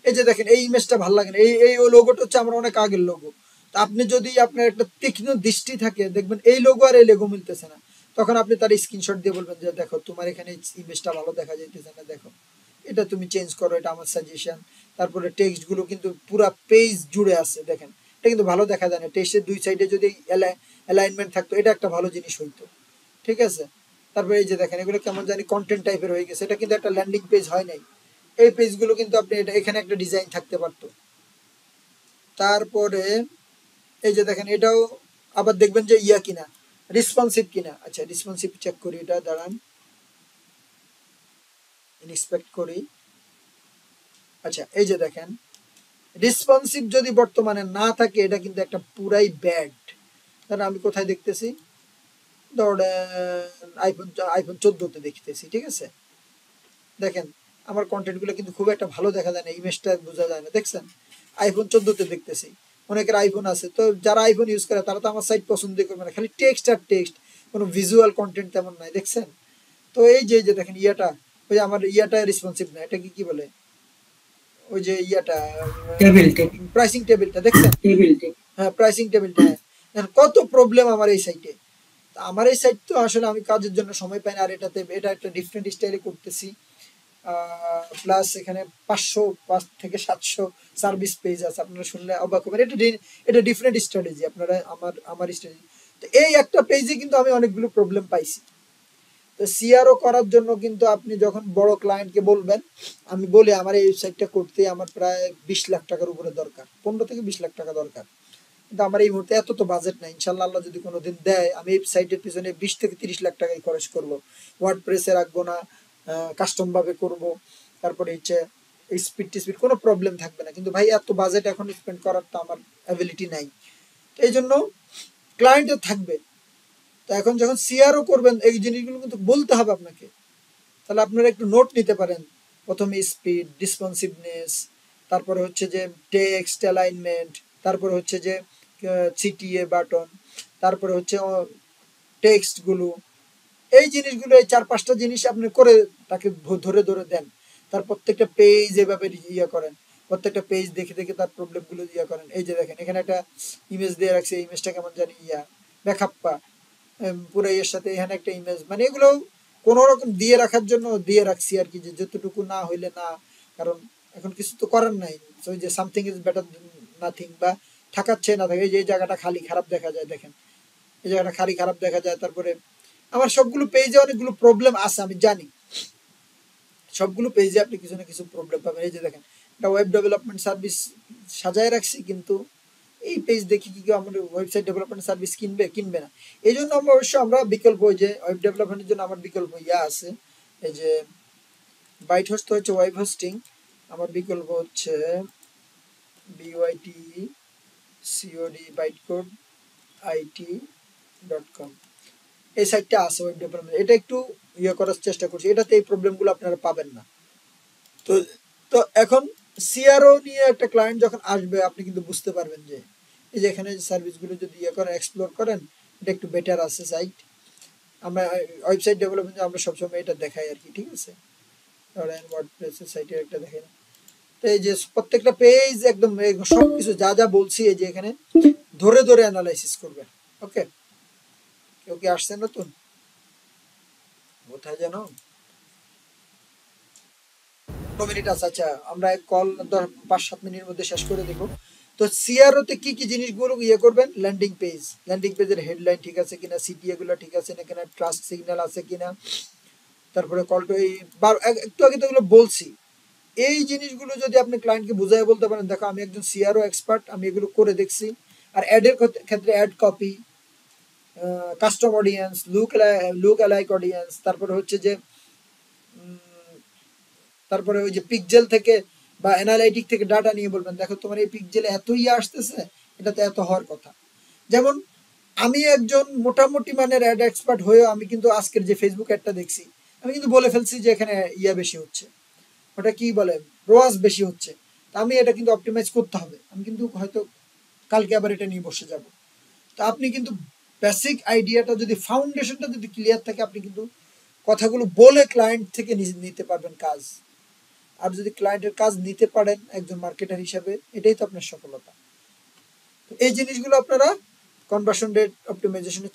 এই যে দেখেন এই ইমেজটা ভালো লাগে না, এই লোগোটা হচ্ছে আমার অনেক আগের লোগো। তা আপনি যদি আপনার একটা তীক্ষ্ণ দৃষ্টি থাকে, দেখবেন এই লোগো আর এই লোগো মিলতেছে না, তখন আপনি তার স্ক্রিনশট দিয়ে বলবেন যে দেখো তোমার এখানে ইমেজটা ভালো দেখা যাইতেছে না, দেখো এটা তুমি চেঞ্জ করো, এটা আমার সাজেশন। তারপরে টেক্সট গুলো কিন্তু পুরো পেজ জুড়ে আছে, দেখেন এটা কিন্তু ভালো দেখা যায় না, টেক্সটের 2 সাইডে যদি অ্যালাইনমেন্ট থাকতো, এটা একটা ভালো জিনিস হইতো, ঠিক আছে। তারপরে এই যে দেখেন এগুলো কেমন জানি কন্টেন্ট টাইপের হয়ে গেছে, এটা কিন্তু একটা ল্যান্ডিং পেজ হয় নাই। এই পেজগুলো কিন্তু আপনি এটা এখানে একটা ডিজাইন থাকতে পারতো। তারপরে এই যে দেখেন এটাও আবার দেখবেন যে ইয়া কিনা, রেসপন্সিভ কিনা। আচ্ছা রেসপন্সিভ চেক করি, এটা দাঁড়ান ইন্সপেক্ট করি। আচ্ছা এই যে দেখেন রেসপন্সিভ যদি বর্তমানে না থাকে এটা কিন্তু একটা পুরাই ব্যাড। কারণ আমি কোথায় দেখতেছি, ধরেন আইফোন 14-তে দেখতেছি, ঠিক আছে। দেখেন আমার কন্টেন্ট গুলো কিন্তু খুব একটা ভালো দেখা যায় না, ইমেজটা বোঝা যায় না, দেখছেন আইফোন 14-তে দেখতেছি। অনেকের আইফোন আছে, তো যারা আইফোন ইউজ করে তারা তো আমার সাইট পছন্দ করবে না, খালি টেক্সট আর টেক্সট, কোনো ভিজুয়াল কন্টেন্ট তেমন নাই, দেখছেন। তো এই যে দেখেন ইয়াটা, ওই যে আমার ইয়াটা রেসপন্সিভ না, এটা কি কি বলে, ওই যে ইয়াটা টেবিল প্রাইসিং টেবিলটা দেখছেন, টেবিল হ্যাঁ প্রাইসিং টেবিলটা, হ্যাঁ দেখেন কত প্রবলেম আমার এই সাইটে। আমার এই সাইট তো আসলে আমি কাজের জন্য সময় পাই না, আর এটাতে এটা একটা ডিফারেন্ট স্টাইলে করতেছি। প্লাস এখানে 500 থেকে 700 সার্ভিস পেজ আছে, আপনারা শুনলে অবাক হবেন। এটা ডিফারেন্ট স্ট্র্যাটেজি, আপনারা আমার স্ট্র্যাটেজি। তো এই একটা পেজে কিন্তু আমি অনেকগুলো প্রবলেম পাইছি। তো সিআরও করার জন্য কিন্তু আপনি যখন বড় ক্লায়েন্টকে বলবেন, আমি বলি আমার এই ওয়েবসাইটটা করতে আমার প্রায় 20 লাখ টাকার উপরে দরকার, 15 থেকে 20 লাখ টাকা দরকার, কিন্তু আমার এই মুহূর্তে এত তো বাজেট নাই। ইনশাল্লাহ আল্লাহ যদি কোনোদিন দেয় আমি এই সাইটের পিছনে 20 থেকে 30 লাখ টাকাই খরচ করবো, ওয়ার্ডপ্রেসে রাখবো না, কাস্টম ভাবে করবো। তারপরে হচ্ছে স্পিড কোনো প্রবলেম থাকবে না, কিন্তু ভাই এত বাজেট এখন স্পেন্ড করার তো আমার অ্যাবিলিটি নাই। তো এই জন্য ক্লায়েন্টও থাকবে। তো এখন যখন সিআরও করবেন এই জিনিসগুলো কিন্তু বলতে হবে আপনাকে, তাহলে আপনারা একটু নোট নিতে পারেন। প্রথমে স্পিড, রেসপন্সিভনেস, তারপরে হচ্ছে যে টেক্সট অ্যালাইনমেন্ট, তারপরে হচ্ছে যে সিটিএ বাটন, তারপরে হচ্ছে টেক্সটগুলো, এই জিনিসগুলো, এই 4-5টা জিনিস আপনি করে তাকে ধরে ধরে দেন। তার প্রত্যেকটা পেজ এভাবে ইয়ে করেন, প্রত্যেকটা পেজ দেখে দেখে তার প্রবলেমগুলো ইয়ে করেন। এই যে দেখেন এখানে একটা ইমেজ দিয়ে রাখছে, ইমেজটা কেমন জানি বেখাপ্পা, পুরো এর সাথে এখানে একটা ইমেজ, মানে এগুলো কোন রকম দিয়ে রাখার জন্য দিয়ে রাখছি আর কি, যে যতটুকু না হইলে না, কারণ এখন কিছু তো করার নাই। ওই যে সামথিং ইজ বেটার নাথিং, বা থাকাচ্ছে না থাকে, এই যে এই জায়গাটা খালি খারাপ দেখা যায়, দেখেন এই জায়গাটা খালি খারাপ দেখা যায়। তারপরে আমার সবগুলো পেজে অনেকগুলো প্রবলেম আছে, আমি জানি সবগুলো পেজে আপনি কিছু না কিছু প্রবলেম পাবেন। এই যে দেখেন এটা ওয়েব ডেভেলপমেন্ট সার্ভিস সাজায় রাখছি, কিন্তু এই পেজ দেখি কি কেউ আমাদের ওয়েবসাইট ডেভেলপমেন্ট সার্ভিস কিনবে না। এই জন্য আমরা অবশ্য আমরা বিকল্প, ওই যে ওয়েব ডেভেলপমেন্টের জন্য আমার বিকল্প আছে, এই যে বাইট হোস্ট হচ্ছে ওয়েব হোস্টিং, আমার বিকল্প হচ্ছে BYT COD বাইটকোড IT.com, এই সাইটটা আছে ওয়েব ডেভেলপমেন্ট। এটা একটু করার চেষ্টা করছি, এটাতে এই প্রবলেমগুলো আপনারা পাবেন না। তো তো এখন সিআরও নিয়ে একটা ক্লায়েন্ট যখন আসবে আপনি কিন্তু বুঝতে পারবেন যে এই যে এখানে সার্ভিসগুলো যদি করেন, এক্সপ্লোর করেন, এটা একটু বেটার আছে সাইট। আমরা ওয়েবসাইট ডেভেলপমেন্ট আমরা সবসময় এটা দেখাই আর কি, ঠিক আছে। ধরেন ওয়ার্ডপ্রেসের সাইটের একটা দেখেন, তো এই যে প্রত্যেকটা পেজ একদম সবকিছু যা যা বলছি এই যে এখানে ধরে ধরে অ্যানালাইসিস করবেন। ওকে, কেউ কি আসছে নতুন, কোথায় যেন 2 মিনিট আছে। আচ্ছা আমরা কল 5-7 মিনিটের মধ্যে শেষ করে দেবো। তো সিআরও তে কি কি জিনিসগুলো করবেন, ল্যান্ডিং পেজের হেডলাইন ঠিক আছে কিনা, সিটিএ গুলো ঠিক আছে না কিনা, ট্রাস্ট সিগন্যাল আছে কিনা, তারপরে কল টু, এই একটু আগে তো এগুলো বলছি। এই জিনিসগুলো যদি আপনি ক্লায়েন্টকে বুঝাই বলতে পারেন, দেখো আমি একজন সিআরও এক্সপার্ট, আমি এগুলো করে দেখছি। আর অ্যাডের ক্ষেত্রে ad copy, custom audience, look alike audience, তারপরে হচ্ছে যে তারপরে ওই যে পিকজেল থেকে বা অ্যানালাইটিক থেকে ডাটা নিয়ে বলবেন, দেখো তোমার এই পিকজেলে এতই আসতেছে, এটাতে এত হওয়ার কথা। যেমন আমি একজন মোটামুটি মানের অ্যাড এক্সপার্ট হয়েও আমি কিন্তু আজকের যে ফেসবুক অ্যাডটা দেখছি, আমি কিন্তু বলে ফেলছি যে এখানে বেশি হচ্ছে, ওটা কি বলে রোয়াজ বেশি হচ্ছে। তা আমি এটা কিন্তু অপটিমাইজ করতে হবে, আমি কিন্তু হয়তো কালকে আবার এটা নিয়ে বসে যাব। তো আপনি কিন্তু বেসিক আইডিয়াটা যদি, ফাউন্ডেশনটা যদি ক্লিয়ার থাকে, আপনি কিন্তু কথাগুলো বলে ক্লায়েন্ট থেকে নিতে পারবেন কাজ। আর যদি ক্লায়েন্টের কাজ নিতে পারেন একজন মার্কেটার হিসেবে, এটাই তো আপনার সফলতা। এই জিনিসগুলো আপনারা কনভার্সন রেট অপটিমাইজেশনের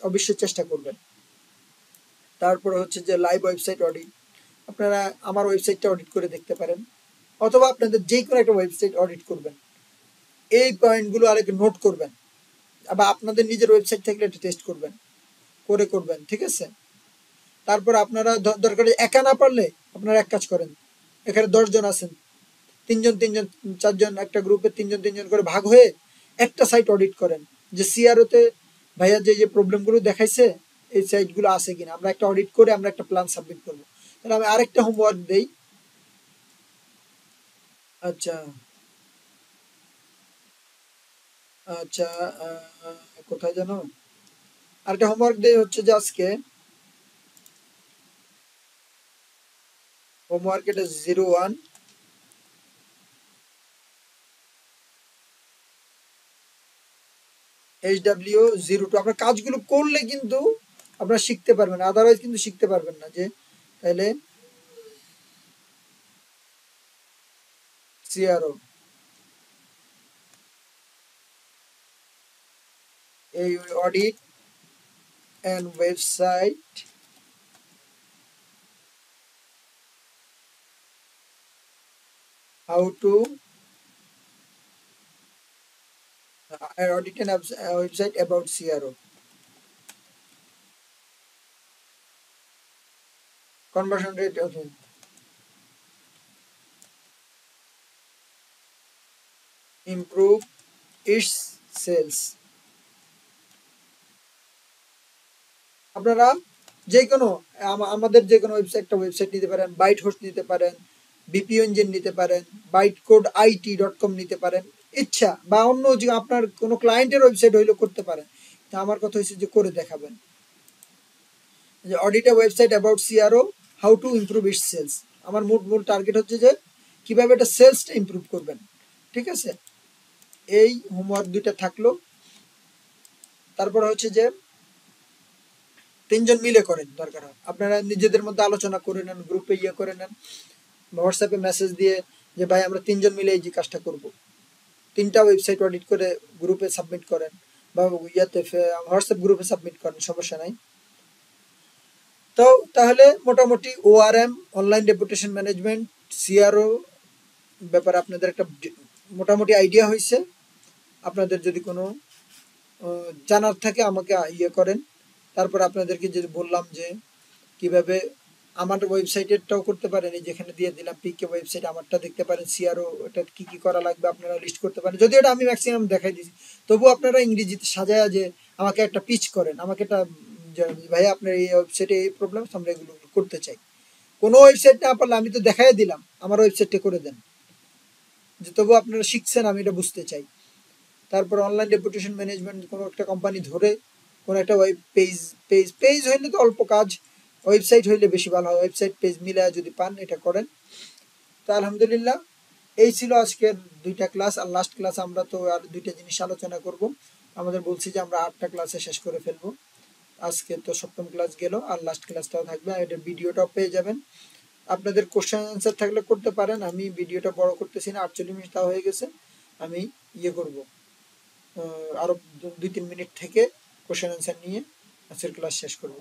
অবশ্যই চেষ্টা করবেন। তারপরে হচ্ছে যে লাইভ ওয়েবসাইট অডিট, আপনারা আমার ওয়েবসাইটটা অডিট করে দেখতে পারেন, অথবা আপনাদের যে কোনো একটা ওয়েবসাইট অডিট করবেন, এই পয়েন্টগুলো আরেকটু নোট করবেন, আবার আপনাদের নিজের ওয়েবসাইট থাকলে এটা টেস্ট করবেন, ঠিক আছে। তারপর আপনারা দরকার একা না পারলে আপনারা এক কাজ করেন, এখানে 10 জন আছেন, 3 জন 3 জন 4 জন একটা গ্রুপে 3 জন 3 জন করে ভাগ হয়ে একটা সাইট অডিট করেন, যে সিআরও তে ভাইয়া যে যে প্রবলেমগুলো দেখাইছে এই সাইটগুলো আছে কিনা, আমরা একটা অডিট করে আমরা একটা প্ল্যান সাবমিট করব। তাহলে আমি আরেকটা হোমওয়ার্ক দেই। আচ্ছা আচ্ছা, কোথায় জানো আরেকটা হোমওয়ার্ক দেই, হচ্ছে যে আজকে হোমওয়ার্ক এটা 01 HW02। আপনার কাজগুলো করলে কিন্তু আপনারা শিখতে পারবেন, আদারওয়াইজ কিন্তু শিখতে পারবেন না। যে তাহলে সিআরও এই audit and website how to audit an website about CRO conversion rate, okay, improve its sales। আপনারা যে কোনো আমাদের যে কোনো ওয়েবসাইট নিতে পারেন, বাইট হোস্ট নিতে পারেন, বিপিও ইঞ্জিন নিতে পারেন, bytecode.it.com নিতে পারেন, ইচ্ছা বা অন্য যে আপনার কোনো ক্লায়েন্টের ওয়েবসাইট হইলেও করতে পারেন। তা আমার কথা হচ্ছে যে করে দেখাবেন, যে audit a website about CRO how to improve its sales. আমার মূল টার্গেট হচ্ছে যে কিভাবে এটা সেলসটা ইমপ্রুভ করবেন। ঠিক আছে, এই হোমওয়ার্ক দুইটা থাকলো। তারপর হচ্ছে যে 3 জন মিলে করেন, দরকার হয় আপনারা নিজেদের মধ্যে আলোচনা করে নেন, গ্রুপে করে নেন, হোয়াটসঅ্যাপে মেসেজ দিয়ে যে ভাই আমরা 3 জন মিলে এই যে কাজটা করব। 3টা ওয়েবসাইট অডিট করে গ্রুপে সাবমিট করেন বা হোয়াটসঅ্যাপ গ্রুপে সাবমিট করেন, সমস্যা নাই। তো তাহলে মোটামুটি ORM, online reputation management, CRO ব্যাপারে আপনাদের একটা মোটামুটি আইডিয়া হয়েছে। আপনাদের যদি কোনো জানার থাকে আমাকে করেন। তারপর আপনাদেরকে যে বললাম যে কিভাবে আমার ওয়েবসাইটেরটাও করতে পারেন, এই যেখানে দিয়ে দিলাম পিকে ওয়েবসাইট, আমারটা দেখতে পারেন, সিআরও এটা কি কি করা লাগবে আপনারা লিস্ট করতে পারেন। যদিও এটা আমি ম্যাক্সিমাম দেখাই দিয়েছি, তবু আপনারা ইংরেজিতে সাজায়া যে আমাকে একটা পিচ করেন, আমাকে একটা ভাই আপনার এই ওয়েবসাইটে এই প্রবলেম, আমরা এগুলো করতে চাই। কোনো ওয়েবসাইট না পারলে আমি তো দেখাই দিলাম, আমার ওয়েবসাইটটা করে দেন, যে তবু আপনারা শিখছেন আমি এটা বুঝতে চাই। তারপর অনলাইন রেপুটেশন ম্যানেজমেন্ট, কোনো একটা কোম্পানি ধরে কোনো একটা ওয়েব পেজ হইলে তো অল্প কাজ, ওয়েবসাইট হইলে বেশি ভালো হয়, ওয়েবসাইট পেজ মিলায় যদি পান এটা করেন। তো আলহামদুলিল্লাহ, এই ছিল আজকের 2টা ক্লাস। আর লাস্ট ক্লাস আমরা তো আর 2টা জিনিস আলোচনা করব। আমাদের বলছি যে আমরা 8টা ক্লাসে শেষ করে ফেলবো। আজকে তো 7ম ক্লাস গেল, আর লাস্ট ক্লাসটাও থাকবে, আর এটা ভিডিওটাও পেয়ে যাবেন। আপনাদের কোশ্চেন অ্যান্সার থাকলে করতে পারেন, আমি ভিডিওটা বড় করতেছি না, 48 মিনিট তা হয়ে গেছে। আমি করব আরো 2-3 মিনিট থেকে কোশ্চেন অ্যান্সার নিয়ে আজকের ক্লাস শেষ করব।